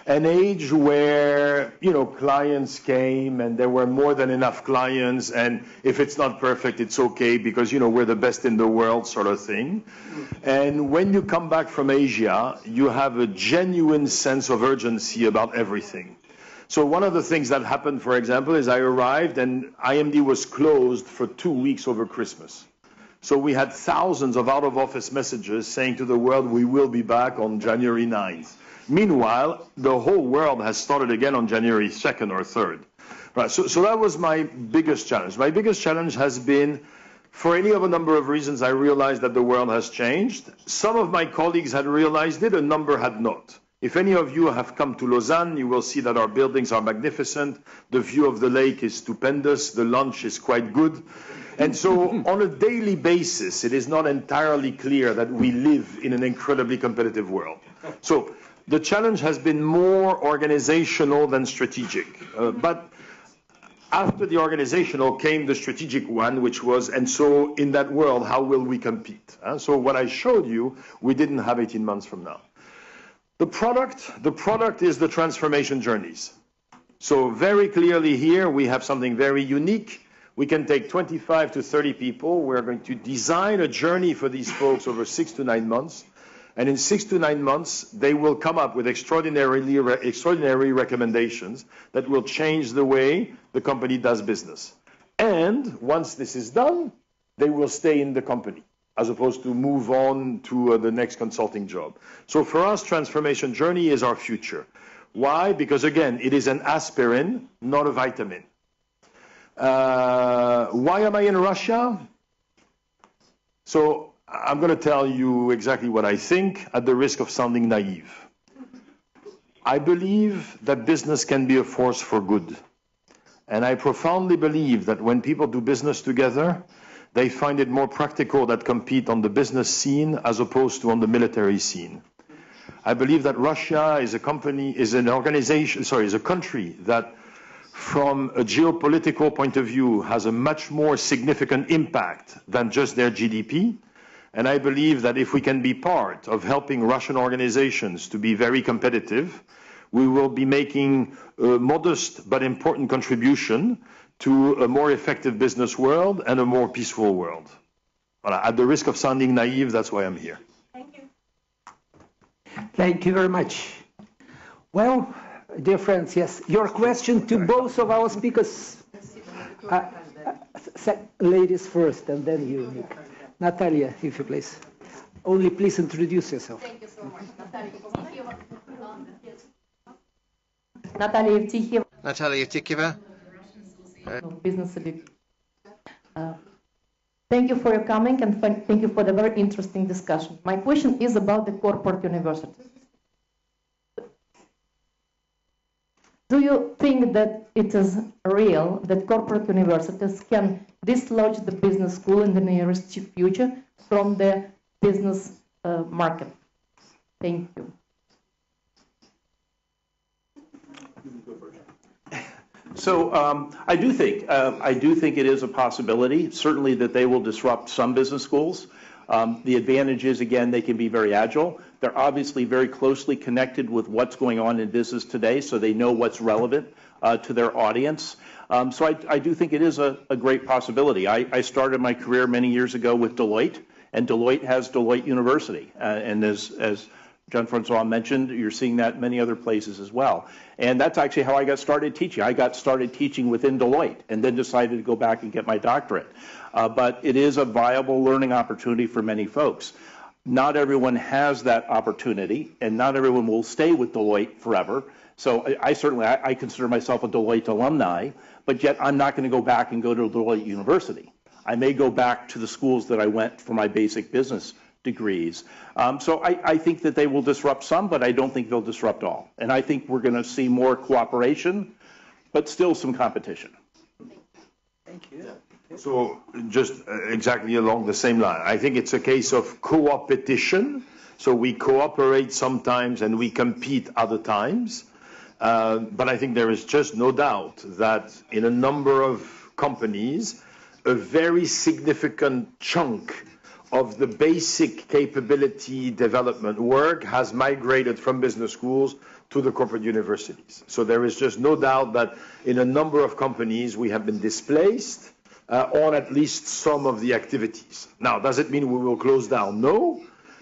Speaker 3: An age where, clients came and there were more than enough clients, and if it's not perfect, it's okay because, we're the best in the world sort of thing. And when you come back from Asia, you have a genuine sense of urgency about everything. So one of the things that happened, for example, is I arrived and IMD was closed for 2 weeks over Christmas. So we had thousands of out-of-office messages saying to the world, we will be back on January 9th. Meanwhile, the whole world has started again on January 2nd or 3rd. Right, so that was my biggest challenge. My biggest challenge has been, for any of a number of reasons, I realized that the world has changed. Some of my colleagues had realized it, a number had not. If any of you have come to Lausanne, you will see that our buildings are magnificent. The view of the lake is stupendous. The lunch is quite good. And so on a daily basis, it is not entirely clear that we live in an incredibly competitive world. So the challenge has been more organizational than strategic. But after the organizational came the strategic one, which was, and so in that world, how will we compete? So what I showed you, we didn't have 18 months from now. The product is the transformation journeys. So very clearly here, we have something very unique. We can take 25 to 30 people. We're going to design a journey for these folks over 6 to 9 months. And in 6 to 9 months, they will come up with extraordinary recommendations that will change the way the company does business. And once this is done, they will stay in the company, as opposed to move on to the next consulting job. So for us, transformation journey is our future. Why? Because again, it is an aspirin, not a vitamin. Why am I in Russia? So I'm going to tell you exactly what I think at the risk of sounding naive. I believe that business can be a force for good. And I profoundly believe that when people do business together, they find it more practical that compete on the business scene as opposed to on the military scene. I believe that Russia is a country that from a geopolitical point of view has a much more significant impact than just their GDP. And I believe that if we can be part of helping Russian organizations to be very competitive, we will be making a modest but important contribution to a more effective business world and a more peaceful world. At the risk of sounding naive, that's why I'm here.
Speaker 6: Thank you.
Speaker 1: Thank you very much. Well, dear friends, yes, your question to both of our speakers. Ladies first, and then you. Natalia, if you please. Only please introduce yourself.
Speaker 7: Thank you so much. Natalia Evtikheva.
Speaker 8: Natalia Evtikheva.
Speaker 7: Business Elite. Thank you for your coming and thank you for the very interesting discussion. My question is about the corporate universities. Do you think that it is real that corporate universities can dislodge the business school in the nearest future from the business market? Thank you.
Speaker 2: So I do think it is a possibility, certainly that they will disrupt some business schools. The advantage is, again, they can be very agile. They're obviously very closely connected with what's going on in business today, so they know what's relevant to their audience. So I do think it is a great possibility. I started my career many years ago with Deloitte, and Deloitte has Deloitte University. And as Jean-Francois mentioned, you're seeing that in many other places as well. And that's actually how I got started teaching. I got started teaching within Deloitte and then decided to go back and get my doctorate. But it is a viable learning opportunity for many folks. Not everyone has that opportunity, and not everyone will stay with Deloitte forever. So I consider myself a Deloitte alumni, but yet I'm not going to go back and go to Deloitte University. I may go back to the schools that I went for my basic business degrees. So I think that they will disrupt some, but I don't think they'll disrupt all. And I think we're going to see more cooperation, but still some competition.
Speaker 1: Thank you.
Speaker 3: So just exactly along the same line, I think it's a case of co-opetition. So we cooperate sometimes and we compete other times. But I think there is just no doubt that in a number of companies, a very significant chunk of the basic capability development work has migrated from business schools to the corporate universities. So there is just no doubt that in a number of companies we have been displaced on at least some of the activities. Now, does it mean we will close down? No.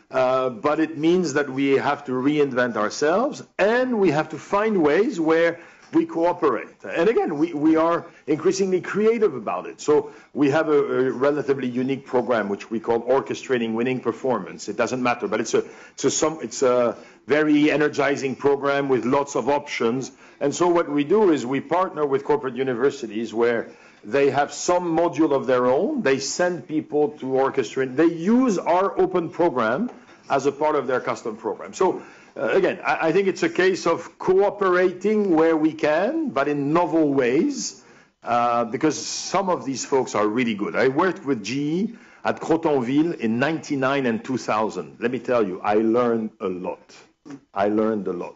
Speaker 3: But it means that we have to reinvent ourselves and we have to find ways where we cooperate. And again, we are increasingly creative about it. So we have a relatively unique program which we call Orchestrating Winning Performance. It doesn't matter, but it's a very energizing program with lots of options. And so what we do is we partner with corporate universities where they have some module of their own. They send people to orchestrate. They use our open program as a part of their custom program. So again, I think it's a case of cooperating where we can, but in novel ways, because some of these folks are really good. I worked with GE at Crotonville in 99 and 2000. Let me tell you, I learned a lot.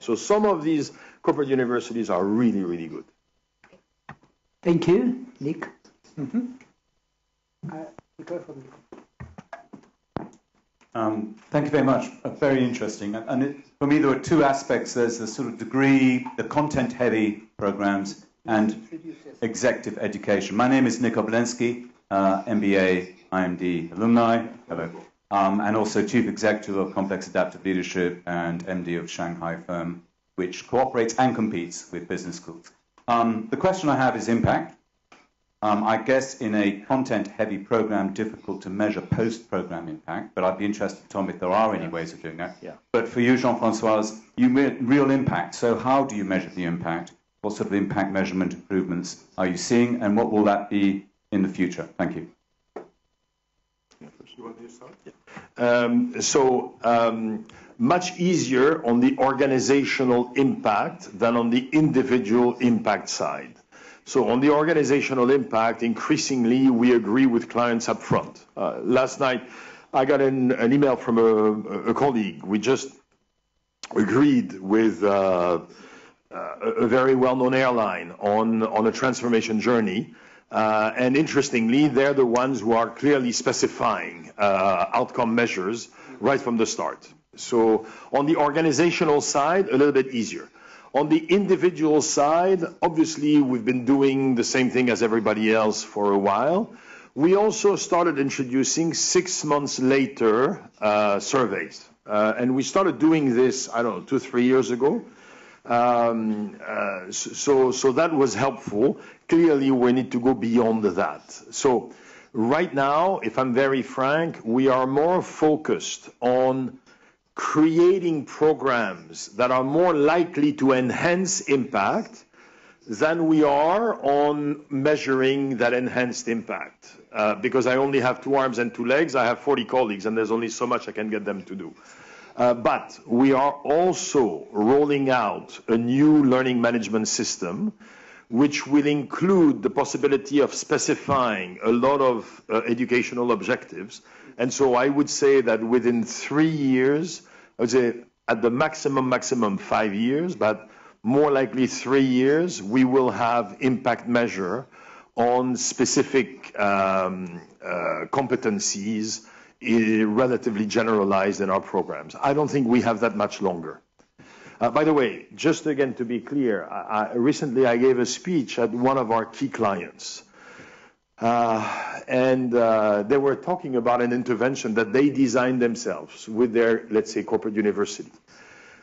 Speaker 3: So some of these corporate universities are really, really good.
Speaker 1: Thank you. Nick? Mm-hmm.
Speaker 9: Thank you very much. Very interesting. And for me, there are two aspects. There's the sort of degree, the content-heavy programs, and executive education. My name is Nick Obolensky, MBA, IMD alumni, hello, and also Chief Executive of Complex Adaptive Leadership and MD of Shanghai firm, which cooperates and competes with business schools. The question I have is impact. I guess in a content-heavy program, difficult to measure post-program impact, but I'd be interested, Tom, if there are any ways of doing that.
Speaker 2: Yeah.
Speaker 9: But for you, Jean-Francois, you mean real impact. So how do you measure the impact? What sort of impact measurement improvements are you seeing, and what will that be in the future? Thank you.
Speaker 3: You want me to start? Yeah. Much easier on the organizational impact than on the individual impact side. So on the organizational impact, increasingly we agree with clients up front. Last night I got an email from a colleague. We just agreed with a very well-known airline on a transformation journey. And interestingly, they're the ones who are clearly specifying outcome measures right from the start. So on the organizational side, a little bit easier. On the individual side, obviously, we've been doing the same thing as everybody else for a while. We also started introducing 6 months later surveys. And we started doing this, I don't know, 2-3 years ago. So that was helpful. Clearly, we need to go beyond that. So right now, if I'm very frank, we are more focused on creating programs that are more likely to enhance impact than we are on measuring that enhanced impact. Because I only have 2 arms and 2 legs, I have 40 colleagues, and there's only so much I can get them to do. But we are also rolling out a new learning management system, which will include the possibility of specifying a lot of educational objectives. And so I would say that within 3 years, I would say at the maximum 5 years, but more likely 3 years, we will have impact measure on specific competencies relatively generalized in our programs. I don't think we have that much longer. By the way, just again to be clear, recently I gave a speech at one of our key clients. And they were talking about an intervention that they designed themselves with their, let's say, corporate university.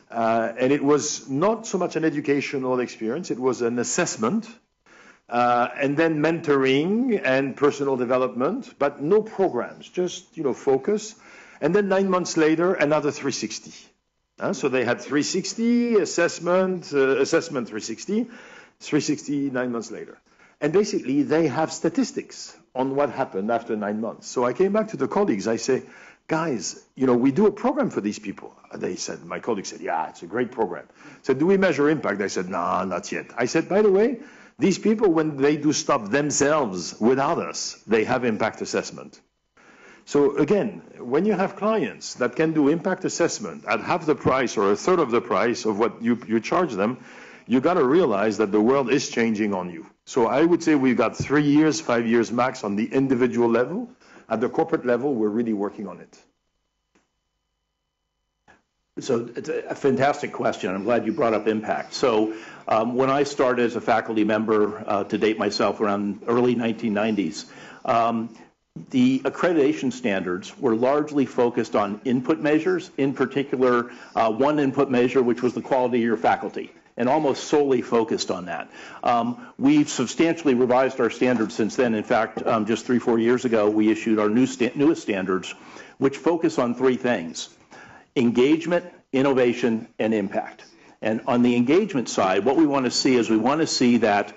Speaker 3: And it was not so much an educational experience, it was an assessment, and then mentoring and personal development, but no programs, just focus. And then 9 months later, another 360. So they had 360, assessment 360, 9 months later. And basically, they have statistics on what happened after 9 months. So I came back to the colleagues, I say, guys, we do a program for these people. They said, my colleague said, yeah, it's a great program. I said, do we measure impact? I said, no, not yet. I said, by the way, these people, when they do stuff themselves without us, they have impact assessment. So again, when you have clients that can do impact assessment at half the price or a third of the price of what you charge them, you got to realize that the world is changing on you. So I would say we've got 3 years, 5 years max on the individual level. At the corporate level, we're really working on it.
Speaker 2: So it's a fantastic question. I'm glad you brought up impact. So when I started as a faculty member, to date myself, around early 1990s, the accreditation standards were largely focused on input measures, in particular one input measure, which was the quality of your faculty, and almost solely focused on that. We've substantially revised our standards since then. In fact, just 3-4 years ago, we issued our newest standards, which focus on 3 things: engagement, innovation, and impact. And on the engagement side, what we want to see is we want to see that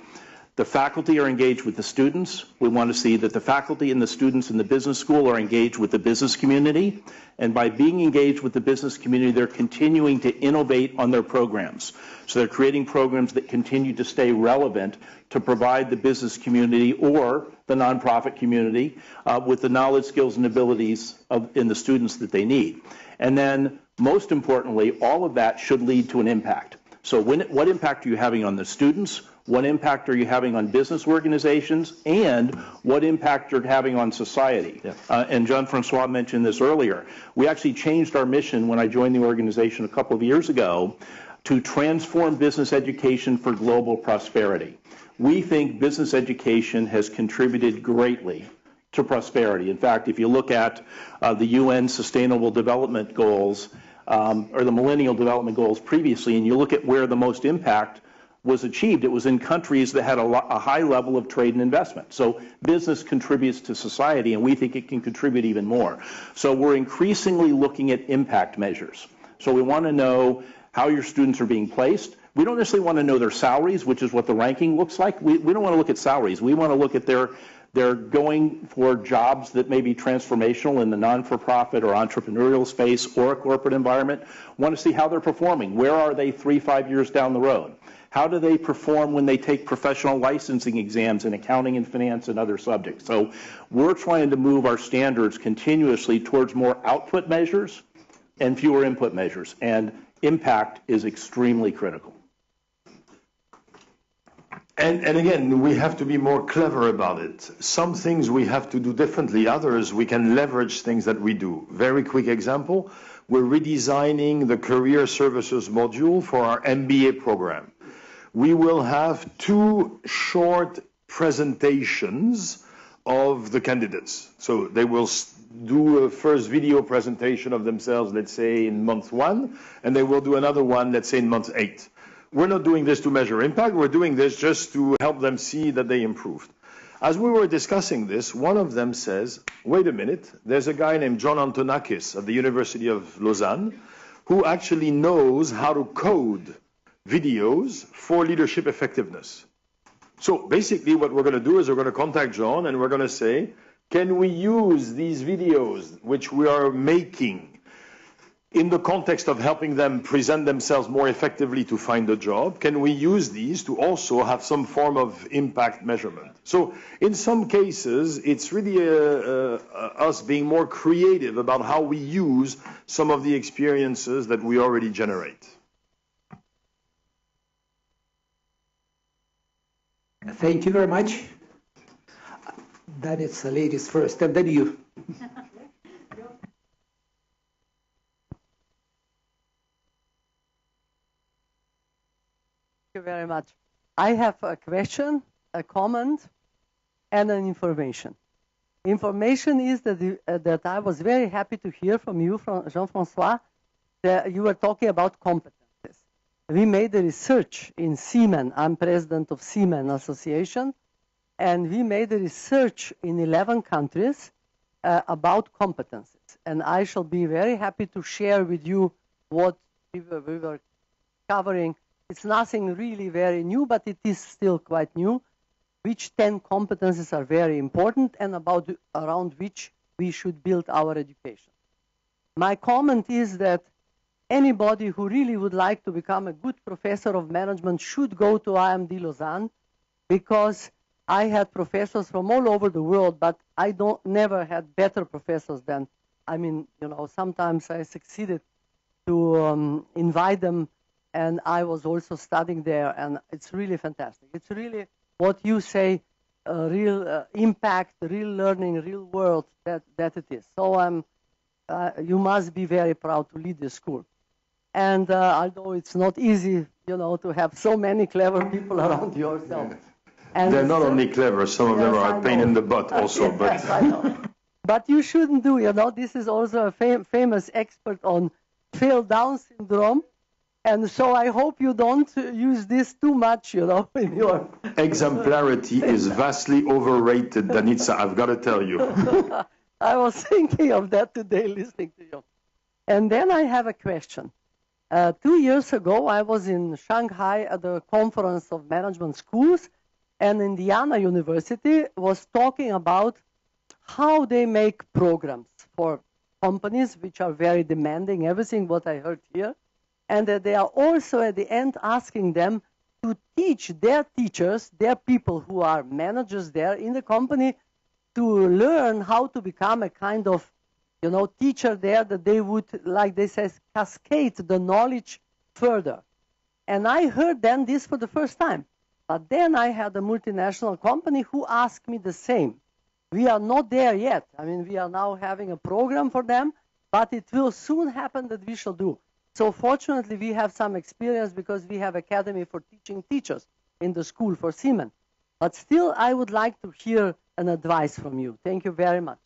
Speaker 2: the faculty are engaged with the students. We want to see that the faculty and the students in the business school are engaged with the business community. And by being engaged with the business community, they're continuing to innovate on their programs. So they're creating programs that continue to stay relevant to provide the business community or the nonprofit community with the knowledge, skills, and abilities in the students that they need. And then, most importantly, all of that should lead to an impact. So what impact are you having on the students? What impact are you having on business organizations? And what impact you're having on society? Yeah. And Jean-Francois mentioned this earlier. We actually changed our mission when I joined the organization a couple of years ago to transform business education for global prosperity. We think business education has contributed greatly to prosperity. In fact, if you look at the UN Sustainable Development Goals, or the Millennial Development Goals previously, and you look at where the most impact was achieved, it was in countries that had a high level of trade and investment. So business contributes to society, and we think it can contribute even more. So we're increasingly looking at impact measures. So we want to know how your students are being placed. We don't necessarily want to know their salaries, which is what the ranking looks like. We don't want to look at salaries. We want to look at they're going for jobs that may be transformational in the non-for-profit or entrepreneurial space or a corporate environment. Want to see how they're performing. Where are they 3-5 years down the road? How do they perform when they take professional licensing exams in accounting and finance and other subjects? So we're trying to move our standards continuously towards more output measures and fewer input measures. And impact is extremely critical.
Speaker 3: And again, we have to be more clever about it. Some things we have to do differently. Others, we can leverage things that we do. Very quick example, we're redesigning the career services module for our MBA program. We will have 2 short presentations of the candidates. So they will do a first video presentation of themselves, let's say in month 1, and they will do another one, let's say in month 8. we're not doing this to measure impact, we're doing this just to help them see that they improved. As we were discussing this, one of them says, wait a minute, there's a guy named John Antonakis at the University of Lausanne who actually knows how to code videos for leadership effectiveness. So basically what we're going to do is we're going to contact John and we're going to say, can we use these videos which we are making in the context of helping them present themselves more effectively to find a job? Can we use these to also have some form of impact measurement? So in some cases, it's really us being more creative about how we use some of the experiences that we already generate.
Speaker 1: Thank you very much. That is the ladies first, and then you.
Speaker 8: Thank you very much. I have a question, a comment, and an information. Information is that I was very happy to hear from you, from Jean-François, that you were talking about competences. We made a research in Siemens. I'm president of Siemens Association, and we made a research in 11 countries about competences. And I shall be very happy to share with you what we were covering. It's nothing really very new, but it is still quite new. Which 10 competences are very important and around which we should build our education. My comment is that anybody who really would like to become a good professor of management should go to IMD Lausanne, because I had professors from all over the world, but I never had better professors than, sometimes I succeeded to invite them, and I was also studying there, and it's really fantastic. It's really what you say, real impact, real learning, real world, that it is. So you must be very proud to lead this school. And although it's not easy, to have so many clever people around yourself. And
Speaker 3: they're not only clever, some of them are a pain in the butt also.
Speaker 8: Yes, I know. But you shouldn't do, this is also a famous expert on failed Down syndrome. And so I hope you don't use this too much, in your...
Speaker 3: Exemplarity is vastly overrated, Danica, I've got to tell you.
Speaker 8: I was thinking of that today, listening to you. And then I have a question. 2 years ago, I was in Shanghai at the conference of management schools, and Indiana University was talking about how they make programs for companies which are very demanding, everything what I heard here. And that they are also at the end asking them to teach their teachers, their people who are managers there in the company, to learn how to become a kind of, teacher there, that they would, like they say, cascade the knowledge further. And I heard then this for the first time. But then I had a multinational company who asked me the same. We are not there yet. We are now having a program for them, but it will soon happen that we shall do. So fortunately, we have some experience because we have Academy for Teaching Teachers in the school for Siemens. But still, I would like to hear an advice from you. Thank you very much.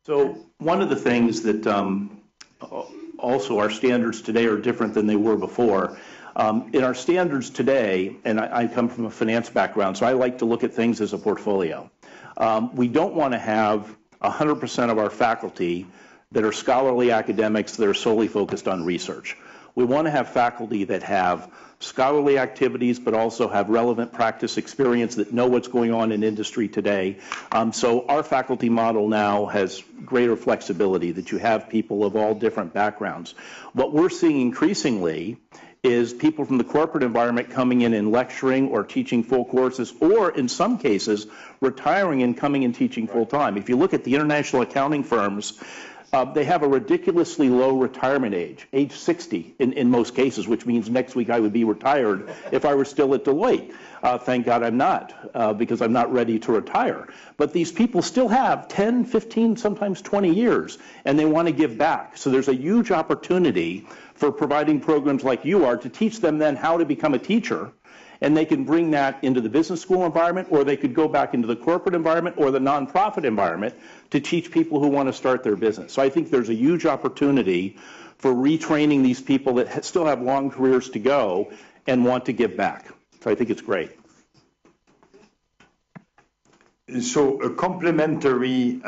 Speaker 2: So one of the things that also our standards today are different than they were before. In our standards today, and I come from a finance background, so I like to look at things as a portfolio. We don't want to have 100% of our faculty that are scholarly academics that are solely focused on research. We want to have faculty that have scholarly activities, but also have relevant practice experience, that know what's going on in industry today. So our faculty model now has greater flexibility, that you have people of all different backgrounds. What we're seeing increasingly is people from the corporate environment coming in and lecturing or teaching full courses, or in some cases, retiring and coming and teaching full time. If you look at the international accounting firms, they have a ridiculously low retirement age 60 in most cases, which means next week I would be retired if I were still at Deloitte. Thank God I'm not, because I'm not ready to retire. But these people still have 10, 15, sometimes 20 years, and they want to give back. So there's a huge opportunity for providing programs like you are to teach them then how to become a teacher, and they can bring that into the business school environment, or they could go back into the corporate environment or the nonprofit environment to teach people who want to start their business. So I think there's a huge opportunity for retraining these people that still have long careers to go and want to give back. So I think it's great.
Speaker 3: So a complementary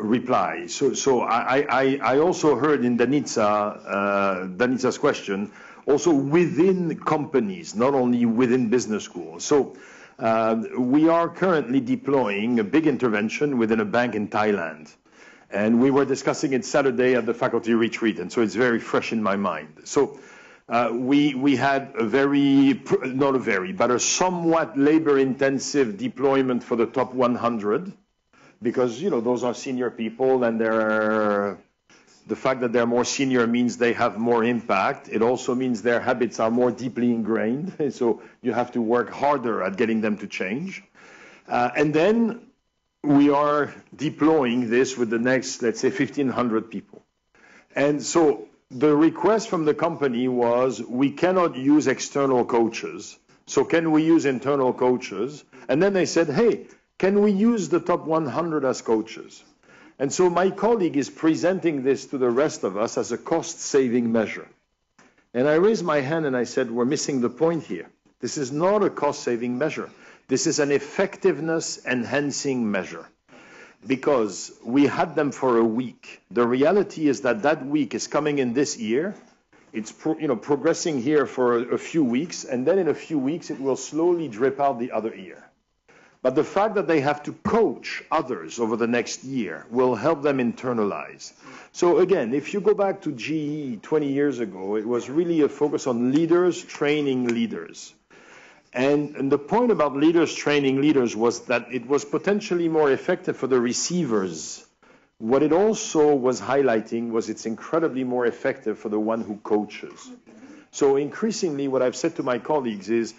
Speaker 3: reply. So I also heard in Danitza's question, also within companies, not only within business schools. So we are currently deploying a big intervention within a bank in Thailand. And we were discussing it Saturday at the faculty retreat, and so it's very fresh in my mind. So we had a somewhat labor-intensive deployment for the top 100, because, you know, those are senior people, and the fact that they're more senior means they have more impact. It also means their habits are more deeply ingrained, so you have to work harder at getting them to change. And then we are deploying this with the next, let's say, 1,500 people. And so the request from the company was, we cannot use external coaches, so can we use internal coaches? And then they said, hey, can we use the top 100 as coaches? And so my colleague is presenting this to the rest of us as a cost-saving measure. And I raised my hand and I said, we're missing the point here. This is not a cost-saving measure. This is an effectiveness-enhancing measure. Because we had them for a week. The reality is that that week is coming in this year. It's progressing here for a few weeks, and then in a few weeks it will slowly drip out the other year. But the fact that they have to coach others over the next year will help them internalize. So again, if you go back to GE 20 years ago, it was really a focus on leaders training leaders. And the point about leaders training leaders was that it was potentially more effective for the receivers. What it also was highlighting was it's incredibly more effective for the one who coaches. So increasingly, what I've said to my colleagues is,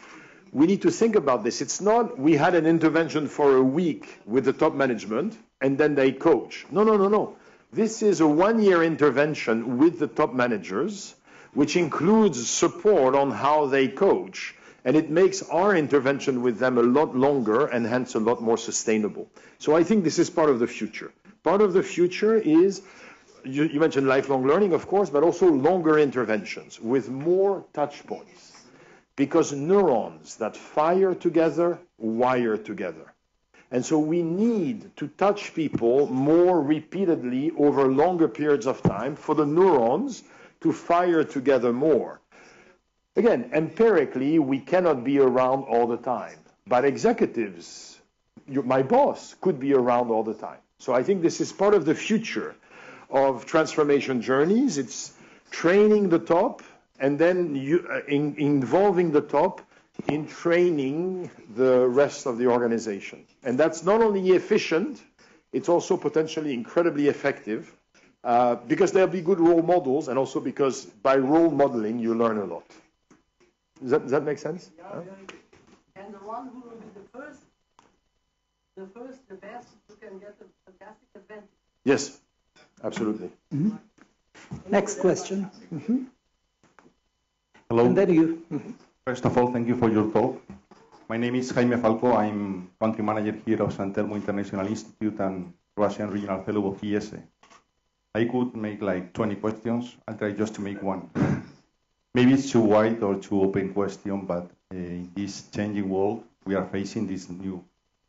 Speaker 3: we need to think about this. It's not we had an intervention for a week with the top management and then they coach. No. This is a one-year intervention with the top managers, which includes support on how they coach. And it makes our intervention with them a lot longer and hence a lot more sustainable. So I think this is part of the future. Part of the future is, you mentioned lifelong learning, of course, but also longer interventions with more touch points. Because neurons that fire together, wire together. And so we need to touch people more repeatedly over longer periods of time for the neurons to fire together more. Again, empirically, we cannot be around all the time. But executives, my boss, could be around all the time. So I think this is part of the future of transformation journeys. It's training the top and then involving the top in training the rest of the organization. And that's not only efficient, it's also potentially incredibly effective because there'll be good role models and also because by role modeling, you learn a lot. Does that make sense?
Speaker 8: Yeah, and the one who will be the best, who can get a fantastic advantage.
Speaker 3: Yes, absolutely.
Speaker 1: Mm-hmm. Next question. Mm-hmm.
Speaker 10: Hello.
Speaker 1: And then you.
Speaker 10: Mm-hmm. First of all, thank you for your talk. My name is Jaime Falco. I'm country manager here of San Telmo International Institute and Russian Regional Fellow of IESE. I could make like 20 questions. I'll try just to make one. Maybe it's too wide or too open question, but in this changing world, we are facing this new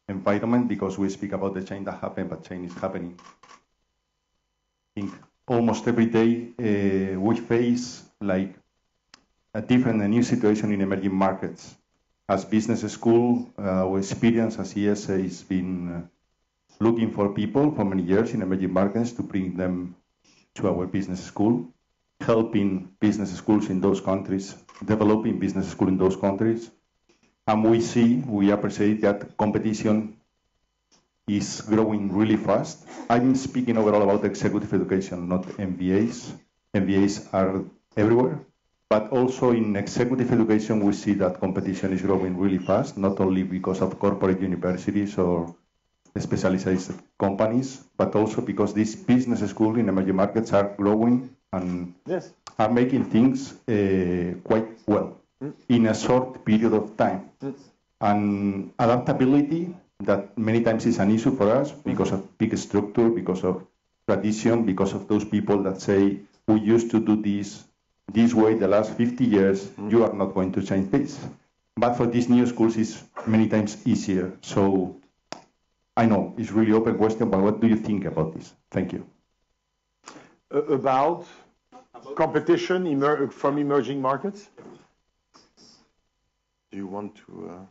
Speaker 10: environment because we speak about the change that happened, but change is happening. I think almost every day we face like a different and new situation in emerging markets. As business school, our experience as IESE has been looking for people for many years in emerging markets to bring them to our business school, helping business schools in those countries, developing business school in those countries. And we appreciate that competition is growing really fast. I'm speaking overall about executive education, not MBAs. MBAs are everywhere. But also in executive education, we see that competition is growing really fast, not only because of corporate universities or specialized companies, but also because these business schools in emerging markets are growing and are making things quite well in a short period of time. And adaptability, that many times is an issue for us because of big structure, because of tradition because of those people that say, we used to do this way the last 50 years, you are not going to change this. But for these new schools, it's many times easier. So I know it's really open question, but what do you think about this? Thank you.
Speaker 3: About competition from emerging markets? Do you want to?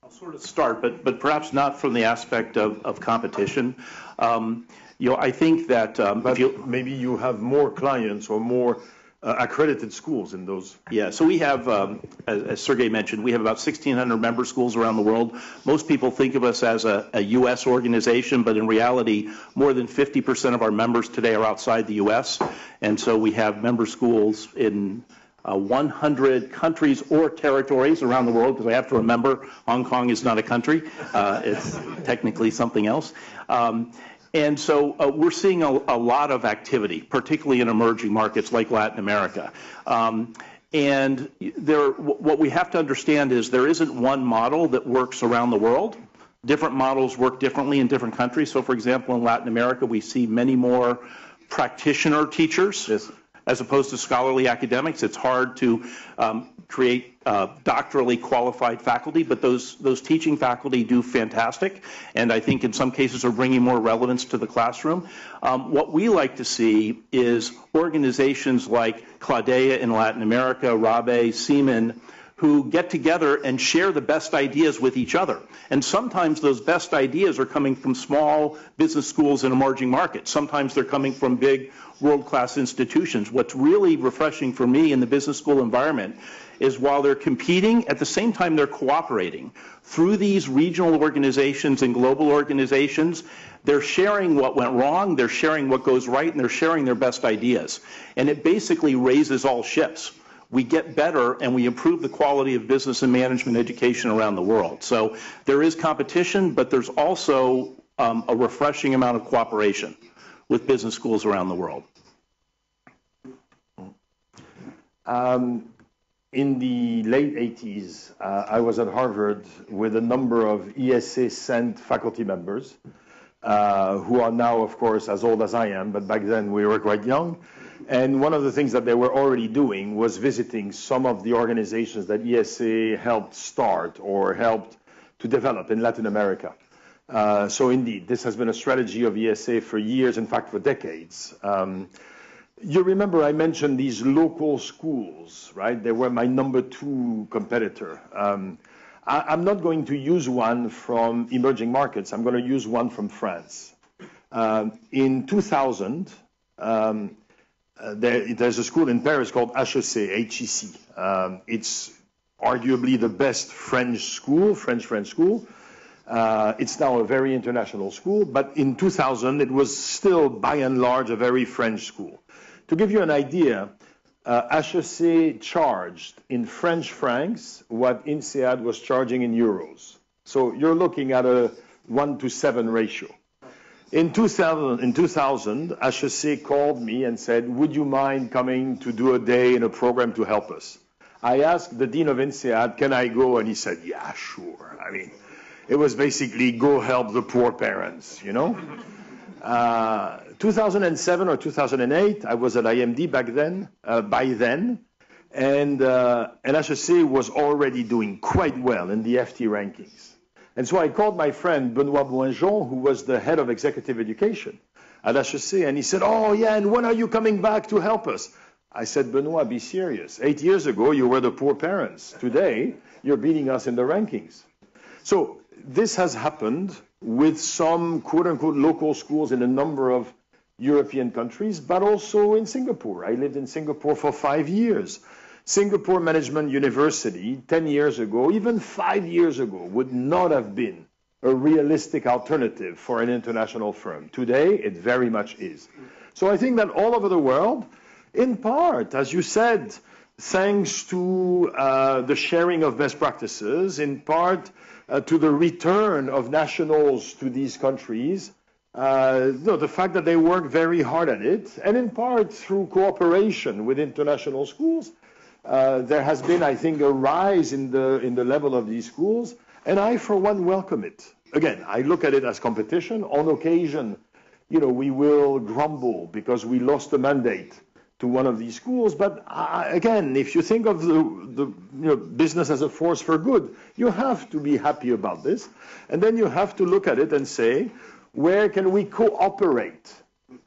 Speaker 2: I'll sort of start, but perhaps not from the aspect of competition. I think that
Speaker 3: maybe you have more clients or more accredited schools in those.
Speaker 2: Yeah, so we have, as Sergey mentioned, we have about 1,600 member schools around the world. Most people think of us as a U.S. organization, but in reality, more than 50% of our members today are outside the U.S. And so we have member schools in 100 countries or territories around the world, because I have to remember Hong Kong is not a country. It's technically something else. And so we're seeing a lot of activity, particularly in emerging markets like Latin America. And what we have to understand is there isn't one model that works around the world. Different models work differently in different countries. So, for example, in Latin America, we see many more practitioner teachers. Yes. As opposed to scholarly academics. It's hard to create doctorally qualified faculty, but those teaching faculty do fantastic, and I think in some cases are bringing more relevance to the classroom. What we like to see is organizations like Claudea in Latin America, Rabe, Seaman, who get together and share the best ideas with each other. And sometimes those best ideas are coming from small business schools in emerging markets. Sometimes they're coming from big world-class institutions. What's really refreshing for me in the business school environment is while they're competing, at the same time they're cooperating. Through these regional organizations and global organizations, they're sharing what went wrong, they're sharing what goes right, and they're sharing their best ideas. And it basically raises all ships. We get better and we improve the quality of business and management education around the world. So there is competition, but there's also a refreshing amount of cooperation with business schools around the world.
Speaker 3: In the late 80s, I was at Harvard with a number of ESA-sent faculty members who are now, of course, as old as I am, but back then we were quite young. And one of the things that they were already doing was visiting some of the organizations that ESA helped start or helped to develop in Latin America. So indeed, this has been a strategy of ESA for years, in fact, for decades. You remember I mentioned these local schools, right? They were my number 2 competitor. I'm not going to use one from emerging markets. I'm going to use one from France. In 2000, there's a school in Paris called HEC. It's arguably the best French school, French school. It's now a very international school, but in 2000 it was still by and large a very French school. To give you an idea, HEC charged in French francs what INSEAD was charging in euros. So you're looking at a 1-to-7 ratio. In 2000, HEC called me and said, would you mind coming to do a day in a program to help us? I asked the dean of INSEAD, can I go? And he said, yeah, sure. I mean, it was basically go help the poor parents, you know? 2007 or 2008, I was at IMD by then, and HEC was already doing quite well in the FT rankings. And so I called my friend Benoit Boinjon, who was the head of executive education at HEC, and he said, oh yeah, and when are you coming back to help us? I said, Benoit, be serious. 8 years ago, you were the poor parents. Today, you're beating us in the rankings. So this has happened with some quote-unquote local schools in a number of European countries, but also in Singapore. I lived in Singapore for 5 years. Singapore Management University, 10 years ago, even 5 years ago, would not have been a realistic alternative for an international firm. Today, it very much is. So I think that all over the world, in part, as you said, thanks to the sharing of best practices, in part to the return of nationals to these countries, the fact that they work very hard at it, and in part through cooperation with international schools, there has been, I think, a rise in the level of these schools, and I, for one, welcome it. Again, I look at it as competition. On occasion, we will grumble because we lost the mandate to one of these schools. But again, if you think of the business as a force for good, you have to be happy about this. And then you have to look at it and say, where can we cooperate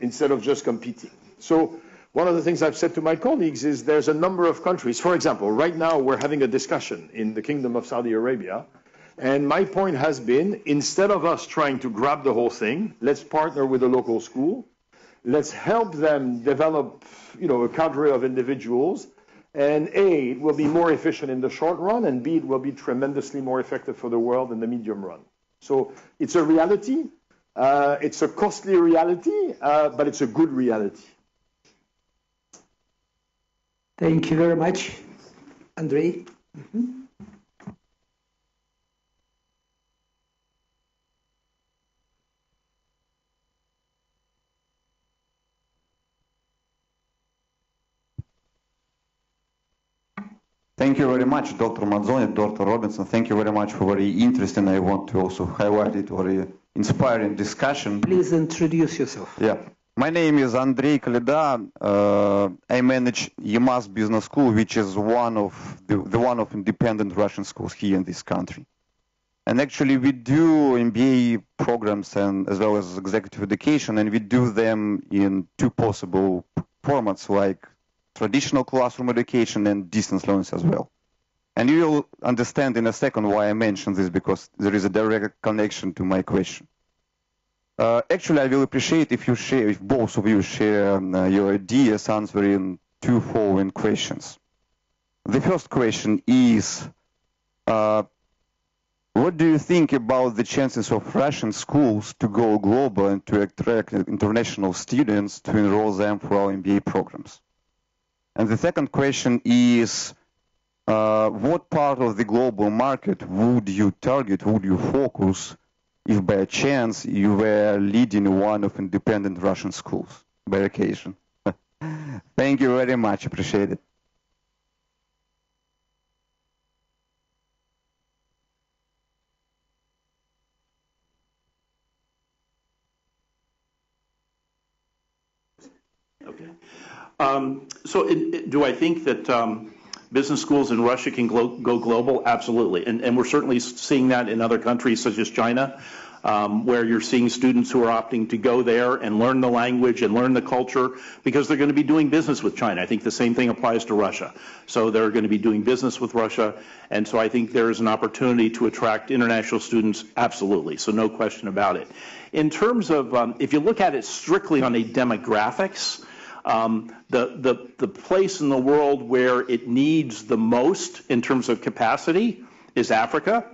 Speaker 3: instead of just competing? So one of the things I've said to my colleagues is there's a number of countries. For example, right now we're having a discussion in the Kingdom of Saudi Arabia. And my point has been, instead of us trying to grab the whole thing, let's partner with a local school. Let's help them develop, a cadre of individuals. And A, it will be more efficient in the short run, and B, it will be tremendously more effective for the world in the medium run. So it's a reality. It's a costly reality, but it's a good reality.
Speaker 1: Thank you very much. Andrei? Mm-hmm.
Speaker 11: Thank you very much, Dr. Mazzoni, Dr. Robinson. Thank you very much for very interesting. I want to also highlight it, very inspiring discussion.
Speaker 1: Please introduce yourself.
Speaker 11: Yeah. My name is Andrei Gaidar. I manage YEMAS Business School, which is one of the one of independent Russian schools here in this country. And actually, we do MBA programs and as well as executive education, and we do them in two possible formats, like traditional classroom education and distance learning as well. And you will understand in a second why I mentioned this, because there is a direct connection to my question. Actually, I will appreciate if both of you share your ideas answering two following questions. The first question is, what do you think about the chances of Russian schools to go global and to attract international students to enroll them for our MBA programs? And the second question is, what part of the global market would you target, would you focus, if by chance you were leading one of independent Russian schools by occasion? Thank you very much, appreciate it.
Speaker 2: Okay. Do I think that business schools in Russia can go global? Absolutely. And we're certainly seeing that in other countries such as China, where you're seeing students who are opting to go there and learn the language and learn the culture because they're going to be doing business with China. I think the same thing applies to Russia. So they're going to be doing business with Russia. And so I think there is an opportunity to attract international students. Absolutely. So no question about it. In terms of, if you look at it strictly on a demographics, the place in the world where it needs the most in terms of capacity is Africa.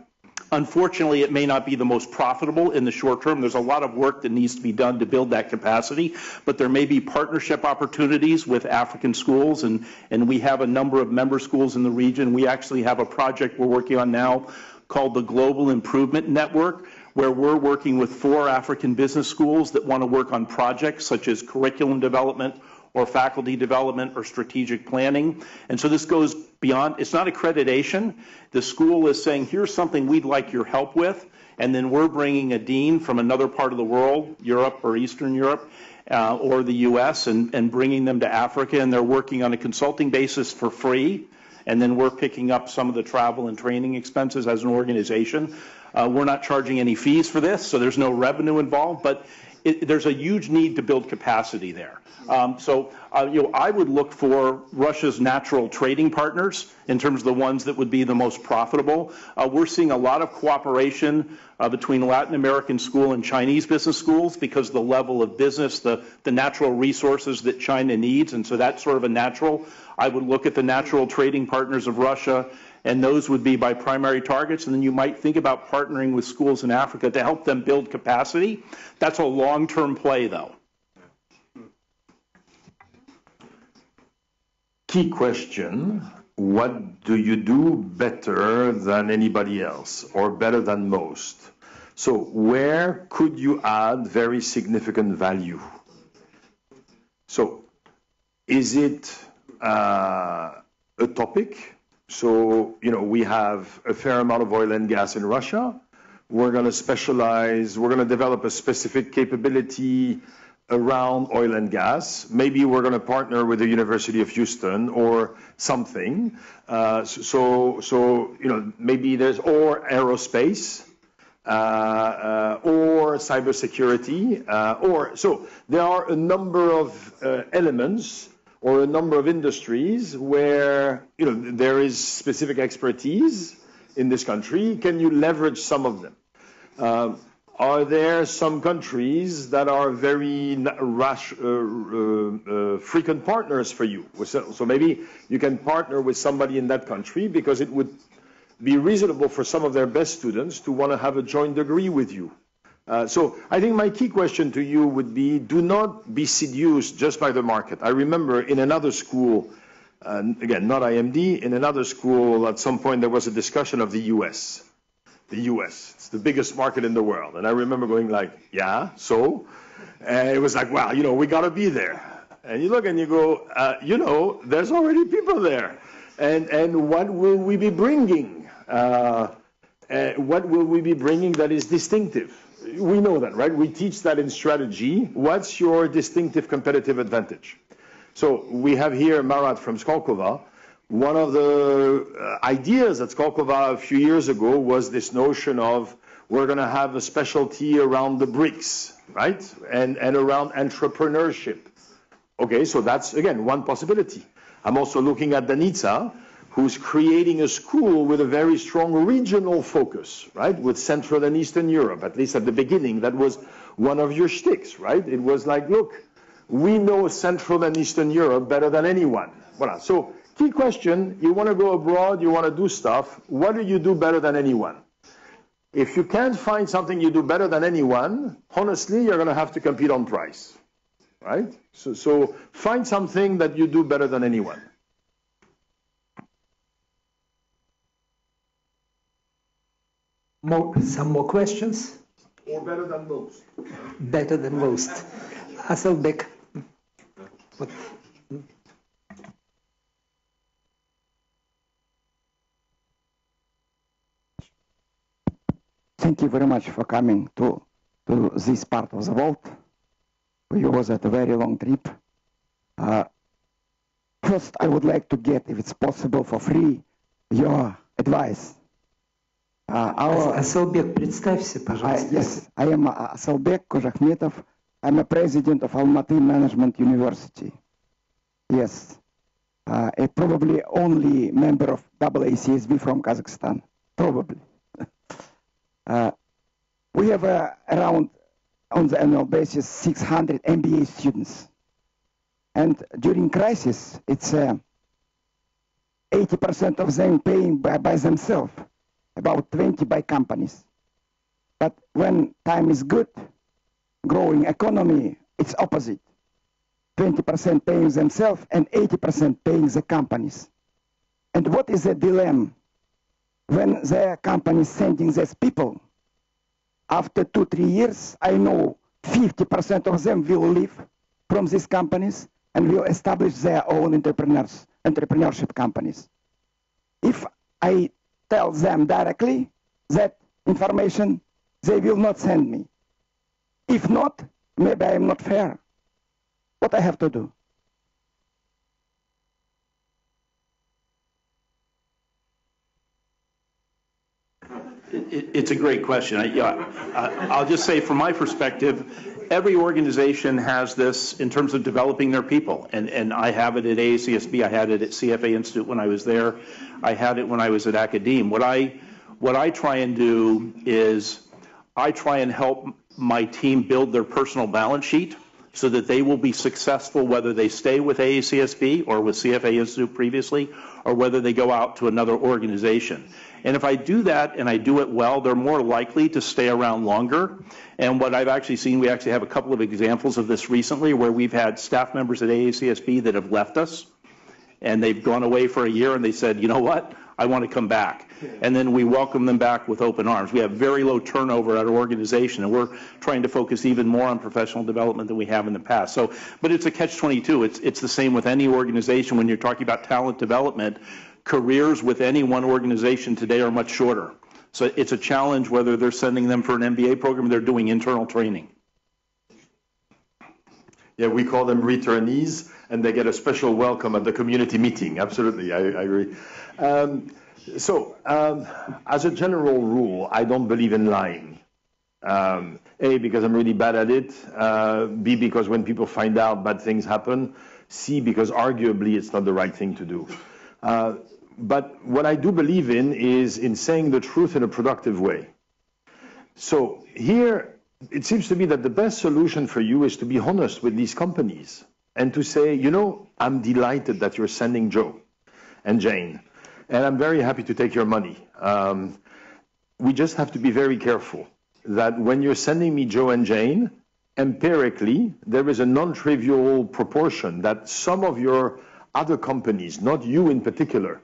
Speaker 2: Unfortunately, it may not be the most profitable in the short term. There's a lot of work that needs to be done to build that capacity, but there may be partnership opportunities with African schools, and we have a number of member schools in the region. We actually have a project we're working on now called the Global Improvement Network, where we're working with 4 African business schools that want to work on projects such as curriculum development or faculty development or strategic planning. And so this goes beyond, it's not accreditation. The school is saying, here's something we'd like your help with, and then we're bringing a dean from another part of the world, Europe or Eastern Europe, or the US, and bringing them to Africa, and they're working on a consulting basis for free, and then we're picking up some of the travel and training expenses as an organization. We're not charging any fees for this, so there's no revenue involved, but there's a huge need to build capacity there. I would look for Russia's natural trading partners in terms of the ones that would be the most profitable. We're seeing a lot of cooperation between Latin American school and Chinese business schools because the level of business, the natural resources that China needs, and so that's sort of a natural. I would look at the natural trading partners of Russia, and those would be by primary targets, and then you might think about partnering with schools in Africa to help them build capacity. That's a long-term play, though.
Speaker 3: Key question, what do you do better than anybody else or better than most? So where could you add very significant value? So is it a topic? So, we have a fair amount of oil and gas in Russia. we're going to specialize, we're going to develop a specific capability around oil and gas. Maybe we're going to partner with the University of Houston or something. So maybe there's, or aerospace, or cybersecurity, so there are a number of elements or a number of industries where there is specific expertise in this country. Can you leverage some of them? Are there some countries that are very frequent partners for you? So maybe you can partner with somebody in that country because it would be reasonable for some of their best students to want to have a joint degree with you. So I think my key question to you would be, do not be seduced just by the market. I remember in another school, again, not IMD, in another school at some point there was a discussion of the US. The US, it's the biggest market in the world. And I remember going like, yeah, so? And it was like, wow, we got to be there. And you look and you go, there's already people there. And what will we be bringing? What will we be bringing that is distinctive? We know that, right? We teach that in strategy. What's your distinctive competitive advantage? So we have here Marat from Skolkova. One of the ideas at Skolkova a few years ago was this notion of we're going to have a specialty around the BRICS, right? And around entrepreneurship. Okay, so that's, again, one possibility. I'm also looking at Danica, who's creating a school with a very strong regional focus, right? With Central and Eastern Europe, at least at the beginning. That was one of your shticks, right? It was like, look, we know Central and Eastern Europe better than anyone. Voilà. So, key question, you want to go abroad, you want to do stuff, what do you do better than anyone? If you can't find something you do better than anyone, honestly, you're going to have to compete on price, right? So find something that you do better than anyone.
Speaker 1: Some more questions?
Speaker 3: Or better than most.
Speaker 1: Better than most. Hasselbeck. What?
Speaker 12: Thank you very much for coming to this part of the world. We was at a very long trip. First, I would like to get, if it's possible, for free, your advice.
Speaker 1: Асылбек, представься, пожалуйста.
Speaker 12: Yes, I am Asylbek Kozakhmetov. I'm a president of Almaty Management University. Yes, probably only member of AACSB from Kazakhstan, probably. We have around, on the annual basis, 600 MBA students. And during crisis, it's 80% of them paying by themselves, about 20 by companies. But when time is good, growing economy, it's opposite. 20% paying themselves and 80% paying the companies. And what is the dilemma? When the company is sending these people, after 2-3 years, I know 50% of them will leave from these companies and will establish their own entrepreneurship companies. If I tell them directly that information, they will not send me. If not, maybe I am not fair. What I have to do?
Speaker 2: It's a great question. I'll just say from my perspective, every organization has this in terms of developing their people. And I have it at AACSB, I had it at CFA Institute when I was there, I had it when I was at Academe. What I try and do is I try and help my team build their personal balance sheet so that they will be successful whether they stay with AACSB or with CFA Institute previously, or whether they go out to another organization. And if I do that and I do it well, they're more likely to stay around longer. And what I've actually seen, we actually have a couple of examples of this recently where we've had staff members at AACSB that have left us and they've gone away for a year and they said, you know what, I want to come back. And then we welcome them back with open arms. We have very low turnover at our organization, and we're trying to focus even more on professional development than we have in the past. So, but it's a catch-22. It's the same with any organization when you're talking about talent development. Careers with any one organization today are much shorter. So it's a challenge whether they're sending them for an MBA program or they're doing internal training.
Speaker 3: Yeah, we call them returnees, and they get a special welcome at the community meeting. Absolutely, I agree. As a general rule, I don't believe in lying. A, because I'm really bad at it. B, because when people find out, bad things happen. C, because arguably it's not the right thing to do. But what I do believe in is in saying the truth in a productive way. So here, it seems to me that the best solution for you is to be honest with these companies and to say, you know, I'm delighted that you're sending Joe and Jane, and I'm very happy to take your money. We just have to be very careful that when you're sending me Joe and Jane, empirically, there is a non-trivial proportion that some of your other companies, not you in particular,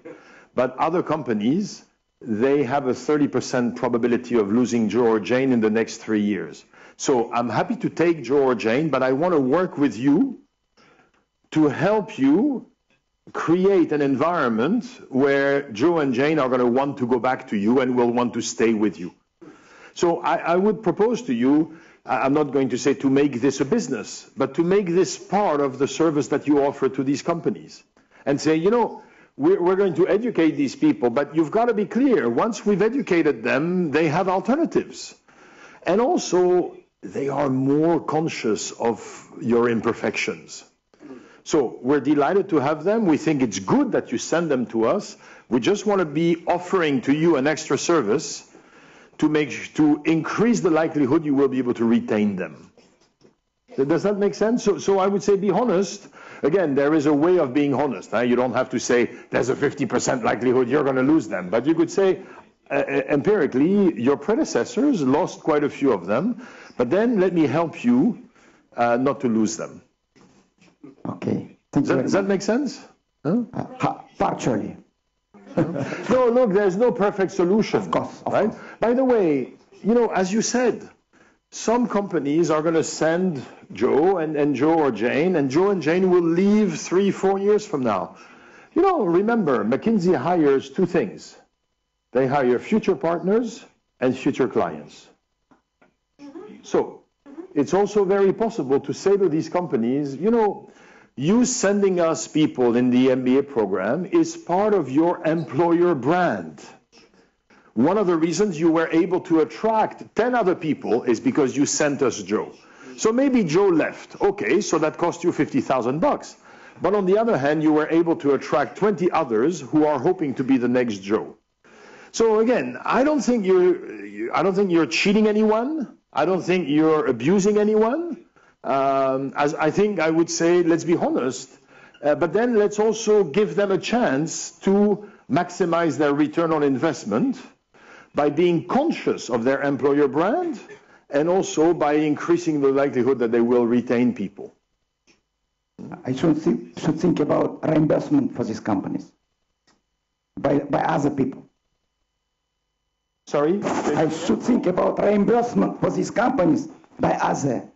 Speaker 3: but other companies, they have a 30% probability of losing Joe or Jane in the next 3 years. So I'm happy to take Joe or Jane, but I want to work with you to help you create an environment where Joe and Jane are going to want to go back to you and will want to stay with you. So I would propose to you, I'm not going to say to make this a business, but to make this part of the service that you offer to these companies. And say, you know, we're going to educate these people, but you've got to be clear. Once we've educated them, they have alternatives. And also, they are more conscious of your imperfections. So we're delighted to have them. We think it's good that you send them to us. We just want to be offering to you an extra service to increase the likelihood you will be able to retain them. Does that make sense? So I would say be honest. Again, there is a way of being honest. You don't have to say there's a 50% likelihood you're going to lose them. But you could say, empirically, your predecessors lost quite a few of them. But then let me help you not to lose them.
Speaker 12: Okay.
Speaker 3: Does that make sense? Huh?
Speaker 12: Partially.
Speaker 3: No, look, there's no perfect solution.
Speaker 12: Of course.
Speaker 3: Right? By the way, you know, as you said, some companies are going to send Joe and Joe or Jane, and Joe and Jane will leave 3-4 years from now. You know, remember, McKinsey hires two things. They hire future partners and future clients. So it's also very possible to say to these companies, you know, you sending us people in the MBA program is part of your employer brand. One of the reasons you were able to attract 10 other people is because you sent us Joe. So maybe Joe left. Okay, so that cost you $50,000. But on the other hand, you were able to attract 20 others who are hoping to be the next Joe. So again, I don't think you're cheating anyone. I don't think you're abusing anyone. I think I would say, let's be honest, but then let's also give them a chance to maximize their return on investment by being conscious of their employer brand and also by increasing the likelihood that they will retain people.
Speaker 12: I should think about reimbursement for these companies by other people.
Speaker 3: Sorry?
Speaker 12: I should think about reimbursement for these companies by other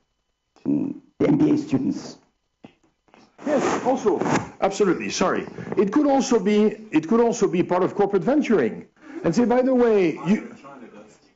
Speaker 12: MBA students.
Speaker 3: Yes, also, absolutely. Sorry, it could also be part of corporate venturing, and say, by the way, you.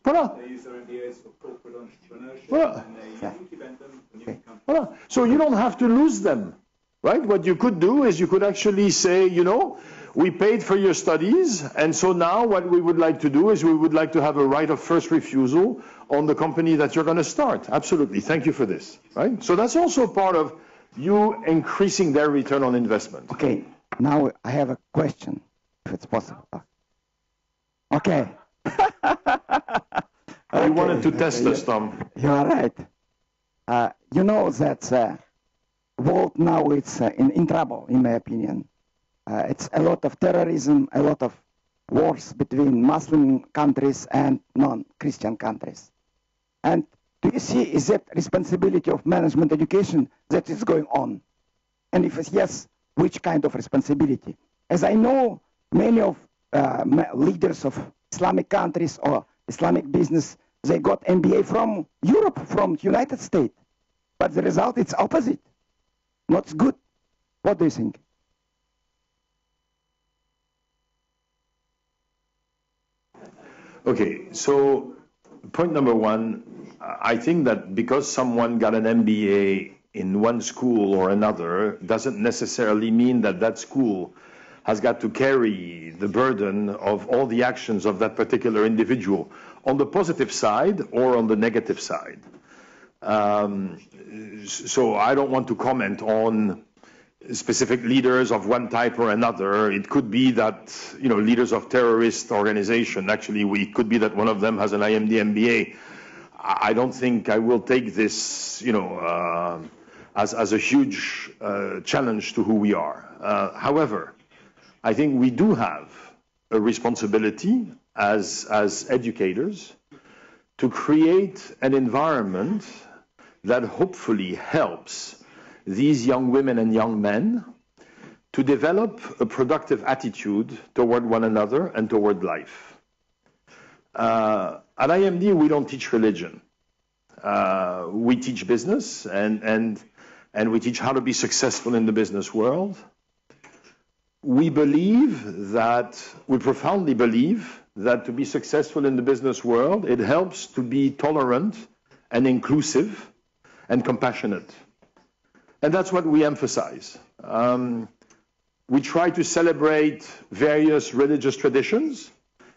Speaker 3: Voilà.
Speaker 9: They use their MBAs for corporate entrepreneurship,
Speaker 3: Voilà.
Speaker 9: and they incubate them for new companies.
Speaker 3: Voilà. So you don't have to lose them, right? What you could do is you could actually say, you know, we paid for your studies, and so now what we would like to do is we would like to have a right of first refusal on the company that you're going to start. Absolutely. Thank you for this, right? So that's also part of you increasing their return on investment.
Speaker 12: Okay, now I have a question, if it's possible. Okay.
Speaker 3: You wanted to test us, Tom.
Speaker 12: You are right. You know that world now it's in trouble, in my opinion. It's a lot of terrorism, a lot of wars between Muslim countries and non-Christian countries. And do you see, is that responsibility of management education that is going on? And if it's yes, which kind of responsibility? As I know, many of leaders of Islamic countries or Islamic business, they got MBA from Europe, from United States. But the result, it's opposite. Not good. What do you think?
Speaker 3: Okay, so point number one, I think that because someone got an MBA in one school or another doesn't necessarily mean that that school has got to carry the burden of all the actions of that particular individual on the positive side or on the negative side. So I don't want to comment on specific leaders of one type or another. It could be that, you know, leaders of terrorist organization, actually, it could be that one of them has an IMD MBA. I don't think I will take this, you know, as a huge challenge to who we are. However, I think we do have a responsibility as educators to create an environment that hopefully helps these young women and young men to develop a productive attitude toward one another and toward life. At IMD, we don't teach religion. We teach business and we teach how to be successful in the business world. We profoundly believe that to be successful in the business world, it helps to be tolerant and inclusive and compassionate. And that's what we emphasize. We try to celebrate various religious traditions.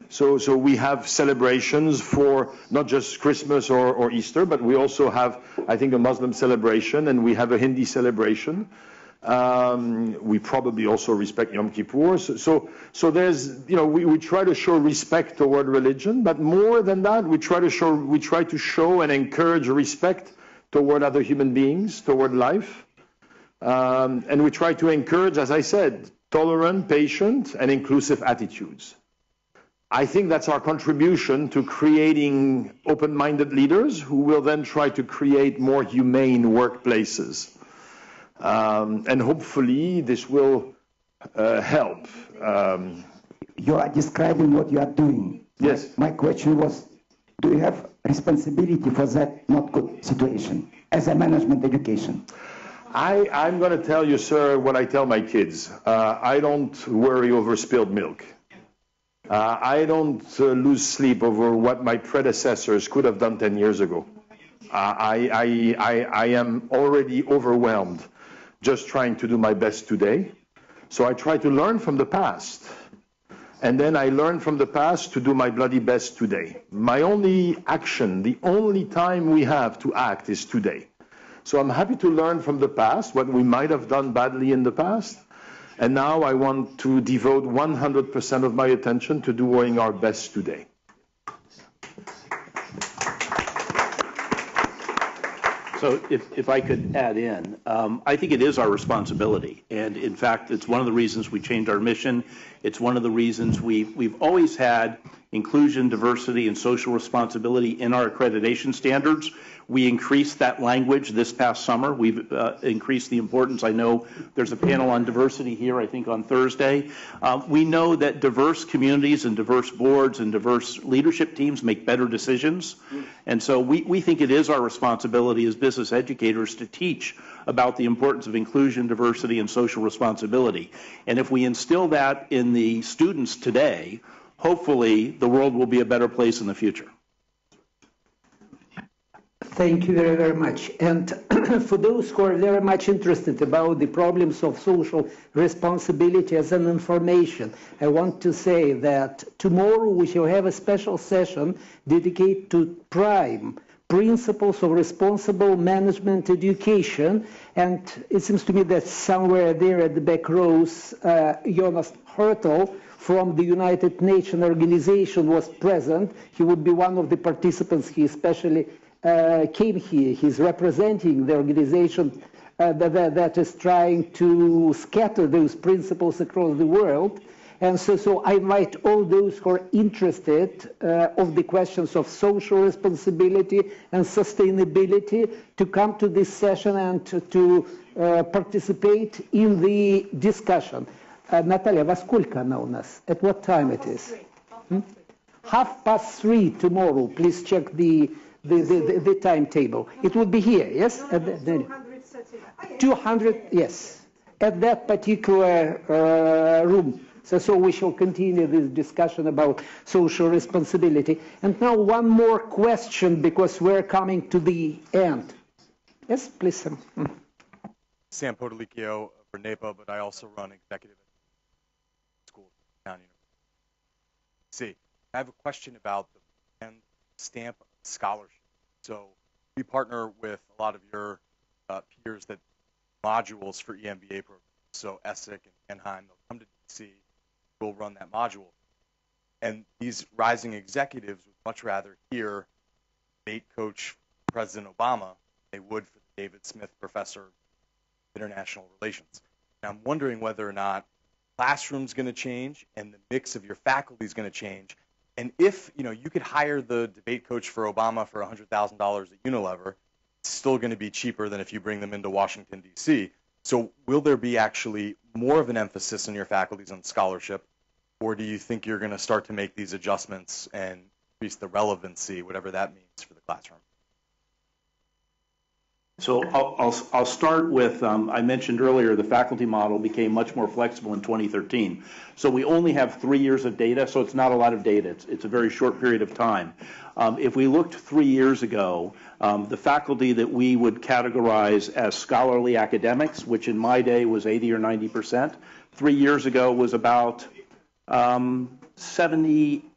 Speaker 3: So we have celebrations for not just Christmas or Easter, but we also have, I think, a Muslim celebration, and we have a Hindi celebration. We probably also respect Yom Kippur. So there's, you know, we try to show respect toward religion, but more than that, we try to show and encourage respect toward other human beings, toward life. And we try to encourage, as I said, tolerant, patient, and inclusive attitudes. I think that's our contribution to creating open-minded leaders who will then try to create more humane workplaces. And hopefully this will help.
Speaker 12: You are describing what you are doing.
Speaker 3: Yes.
Speaker 12: My question was, do you have responsibility for that not good situation as a management education?
Speaker 3: I'm going to tell you, sir, what I tell my kids. I don't worry over spilled milk. I don't lose sleep over what my predecessors could have done 10 years ago. I am already overwhelmed just trying to do my best today. So I try to learn from the past. And then I learn from the past to do my bloody best today. My only action, the only time we have to act is today. So I'm happy to learn from the past, what we might have done badly in the past. And now I want to devote 100% of my attention to doing our best today.
Speaker 2: So if I could add in, I think it is our responsibility. And in fact, it's one of the reasons we changed our mission. It's one of the reasons we've always had inclusion, diversity, and social responsibility in our accreditation standards. We increased that language this past summer. We've increased the importance. I know there's a panel on diversity here, I think, on Thursday. We know that diverse communities and diverse boards and diverse leadership teams make better decisions. And so we think it is our responsibility as business educators to teach about the importance of inclusion, diversity, and social responsibility. And if we instill that in the students today, hopefully the world will be a better place in the future.
Speaker 1: Thank you very, very much. And for those who are very much interested about the problems of social responsibility as an information, I want to say that tomorrow we shall have a special session dedicated to prime principles of responsible management education. And it seems to me that somewhere there at the back rows, Jonas Hertel from the United Nations organization was present. He would be one of the participants. He especially came here. He's representing the organization that is trying to scatter those principles across the world. And so I invite all those who are interested of the questions of social responsibility and sustainability to come to this session and to participate in the discussion. Natalia, во сколько она у нас? At what time it is? 3:30 tomorrow. Please check the timetable. It would be here, yes? At the 200, yes. At that particular room. So we shall continue this discussion about social responsibility. And now one more question, because we're coming to the end. Yes, please, Sam.
Speaker 4: Sam Podolicchio for NAPA, but I also run executive school at Town University. I have a question about the brand stamp scholarship. So we partner with a lot of your peers that modules for EMBA programs. So Essex and Anaheim, they'll come to DC, we'll run that module. And these rising executives would much rather hear debate coach President Obama than they would for the David Smith Professor of International Relations. And I'm wondering whether or not the classroom's going to change and the mix of your faculty is going to change. And if you could hire the debate coach for Obama for $100,000 at Unilever, it's still going to be cheaper than if you bring them into Washington, D.C. So will there be actually more of an emphasis in your faculties on scholarship, or do you think you're going to start to make these adjustments and increase the relevancy, whatever that means for the classroom?
Speaker 2: So I'll start with, I mentioned earlier, the faculty model became much more flexible in 2013. So we only have 3 years of data, so it's not a lot of data. It's a very short period of time. If we looked 3 years ago, the faculty that we would categorize as scholarly academics, which in my day was 80 or 90%, 3 years ago was about 77,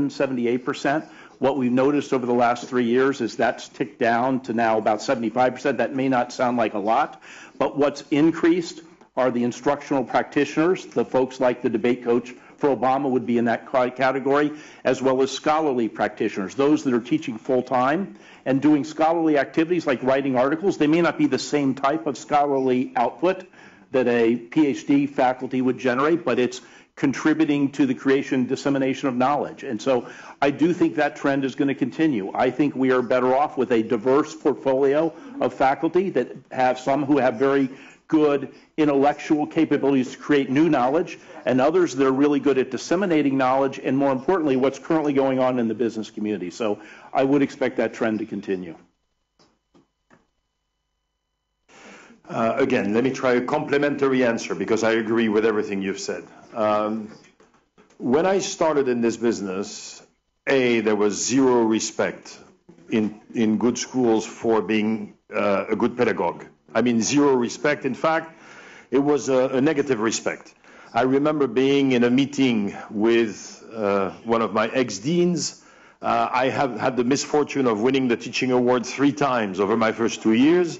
Speaker 2: 78%. What we've noticed over the last 3 years is that's ticked down to now about 75%. That may not sound like a lot, but what's increased are the instructional practitioners, the folks like the debate coach for Obama would be in that category, as well as scholarly practitioners, those that are teaching full-time and doing scholarly activities like writing articles. They may not be the same type of scholarly output that a PhD faculty would generate, but it's contributing to the creation and dissemination of knowledge. And so I do think that trend is going to continue. I think we are better off with a diverse portfolio of faculty that have some who have very good intellectual capabilities to create new knowledge, and others that are really good at disseminating knowledge, and more importantly, what's currently going on in the business community. So I would expect that trend to continue.
Speaker 3: Again, let me try a complementary answer because I agree with everything you've said. When I started in this business, there was zero respect in good schools for being a good pedagogue. I mean, zero respect. In fact, it was a negative respect. I remember being in a meeting with one of my ex-deans. I have had the misfortune of winning the teaching award 3 times over my first 2 years.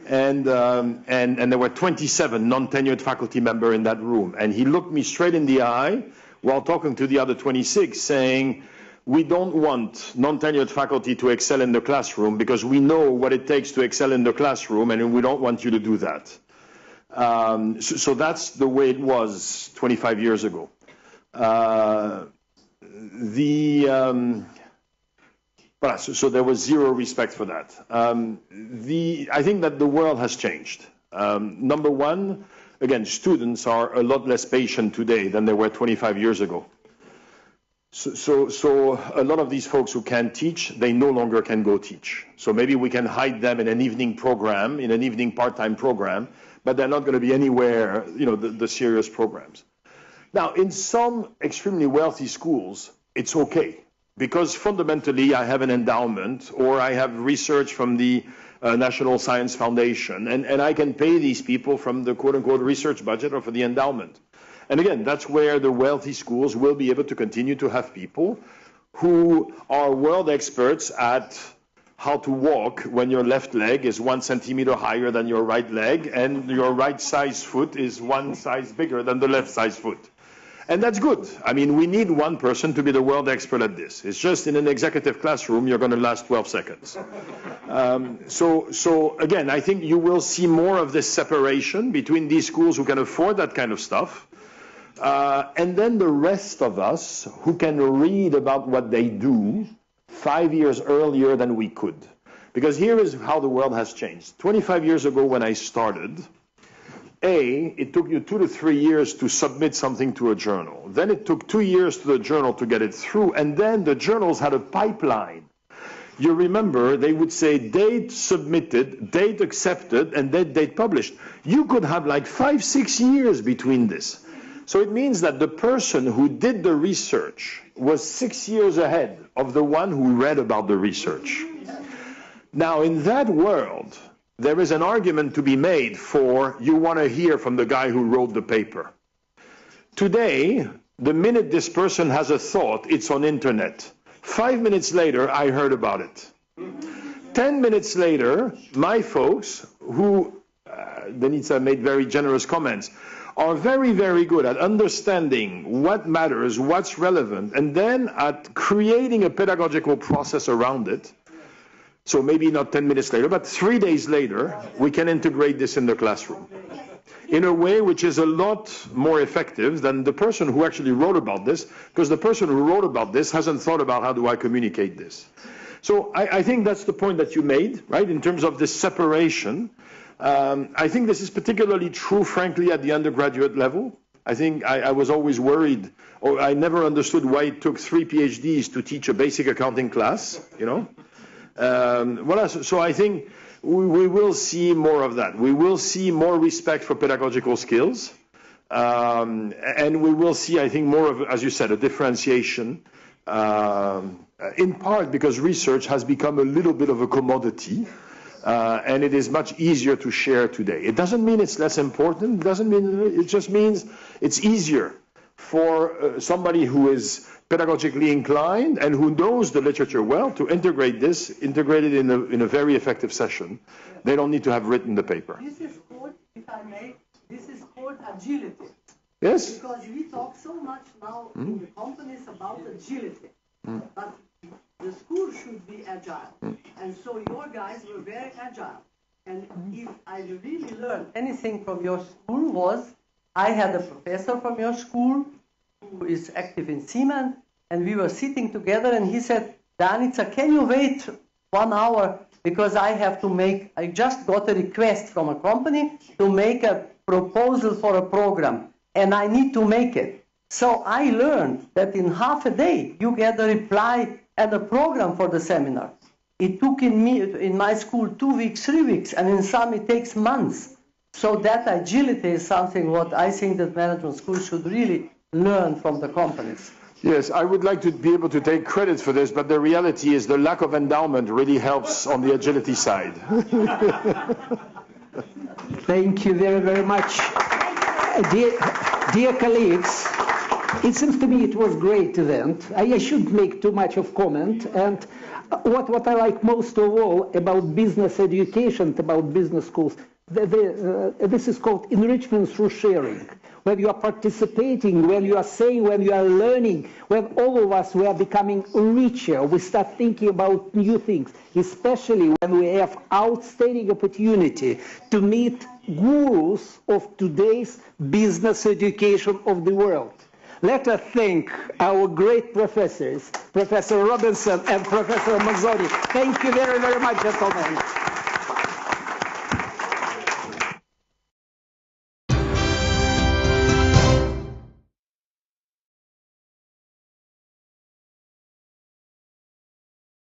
Speaker 3: And there were 27 non-tenured faculty members in that room. And he looked me straight in the eye while talking to the other 26, saying, we don't want non-tenured faculty to excel in the classroom because we know what it takes to excel in the classroom, and we don't want you to do that. So that's the way it was 25 years ago. So there was zero respect for that. I think that the world has changed. Number one, again, students are a lot less patient today than they were 25 years ago. So a lot of these folks who can teach, they no longer can go teach. So maybe we can hide them in an evening program, in an evening part-time program, but they're not going to be anywhere, the serious programs. Now, in some extremely wealthy schools, it's okay. Because fundamentally, I have an endowment or I have research from the National Science Foundation, and I can pay these people from the quote-unquote research budget or for the endowment. And again, that's where the wealthy schools will be able to continue to have people who are world experts at how to walk when your left leg is 1 centimeter higher than your right leg and your right size foot is 1 size bigger than the left size foot. And that's good. I mean, we need one person to be the world expert at this. It's just in an executive classroom, you're going to last 12 seconds. So again, I think you will see more of this separation between these schools who can afford that kind of stuff, and then the rest of us who can read about what they do 5 years earlier than we could. Because here is how the world has changed. 25 years ago when I started, it took you 2 to 3 years to submit something to a journal. Then it took 2 years to the journal to get it through, and then the journals had a pipeline. You remember, they would say date submitted, date accepted, and then date published. You could have like 5, 6 years between this. So it means that the person who did the research was 6 years ahead of the one who read about the research. Now, in that world, there is an argument to be made for you want to hear from the guy who wrote the paper. Today, the minute this person has a thought, it's on internet. 5 minutes later, I heard about it. 10 minutes later, my folks, who Denitsa made very generous comments, are very, very good at understanding what matters, what's relevant, and then at creating a pedagogical process around it. So maybe not 10 minutes later, but 3 days later, we can integrate this in the classroom in a way which is a lot more effective than the person who actually wrote about this, because the person who wrote about this hasn't thought about how do I communicate this. So I think that's the point that you made, right, in terms of this separation. I think this is particularly true, frankly, at the undergraduate level. I think I was always worried, or I never understood why it took 3 PhDs to teach a basic accounting class, you know. So I think we will see more of that. We will see more respect for pedagogical skills. And we will see, I think, more of, as you said, a differentiation, in part because research has become a little bit of a commodity. And it is much easier to share today. It doesn't mean it's less important. It doesn't mean, it just means it's easier for somebody who is pedagogically inclined and who knows the literature well to integrate it in a very effective session. They don't need to have written the paper.
Speaker 8: This is called, if I may, this is called agility.
Speaker 3: Yes.
Speaker 8: Because we talk so much now in the companies about agility. But the school should be agile. And so your guys were very agile. And if I really learned anything from your school was, I had a professor from your school who is active in Siemens, and we were sitting together and he said, Danica, can you wait 1 hour? Because I just got a request from a company to make a proposal for a program, and I need to make it. So I learned that in half a day, you get a reply and a program for the seminar. It took in my school 2 weeks, 3 weeks, and in some it takes months. So that agility is something what I think that management schools should really learn from the companies.
Speaker 3: Yes, I would like to be able to take credit for this, but the reality is the lack of endowment really helps on the agility side.
Speaker 1: Thank you very, very much. Dear colleagues, it seems to me it was a great event. I shouldn't make too much of comment. And what I like most of all about business education, about business schools, this is called enrichment through sharing. When you are participating, when you are saying, when you are learning, when all of us, we are becoming richer, we start thinking about new things, especially when we have outstanding opportunity to meet gurus of today's business education of the world. Let us thank our great professors, Professor Robinson and Professor Mazzoni. Thank you very, very much, gentlemen.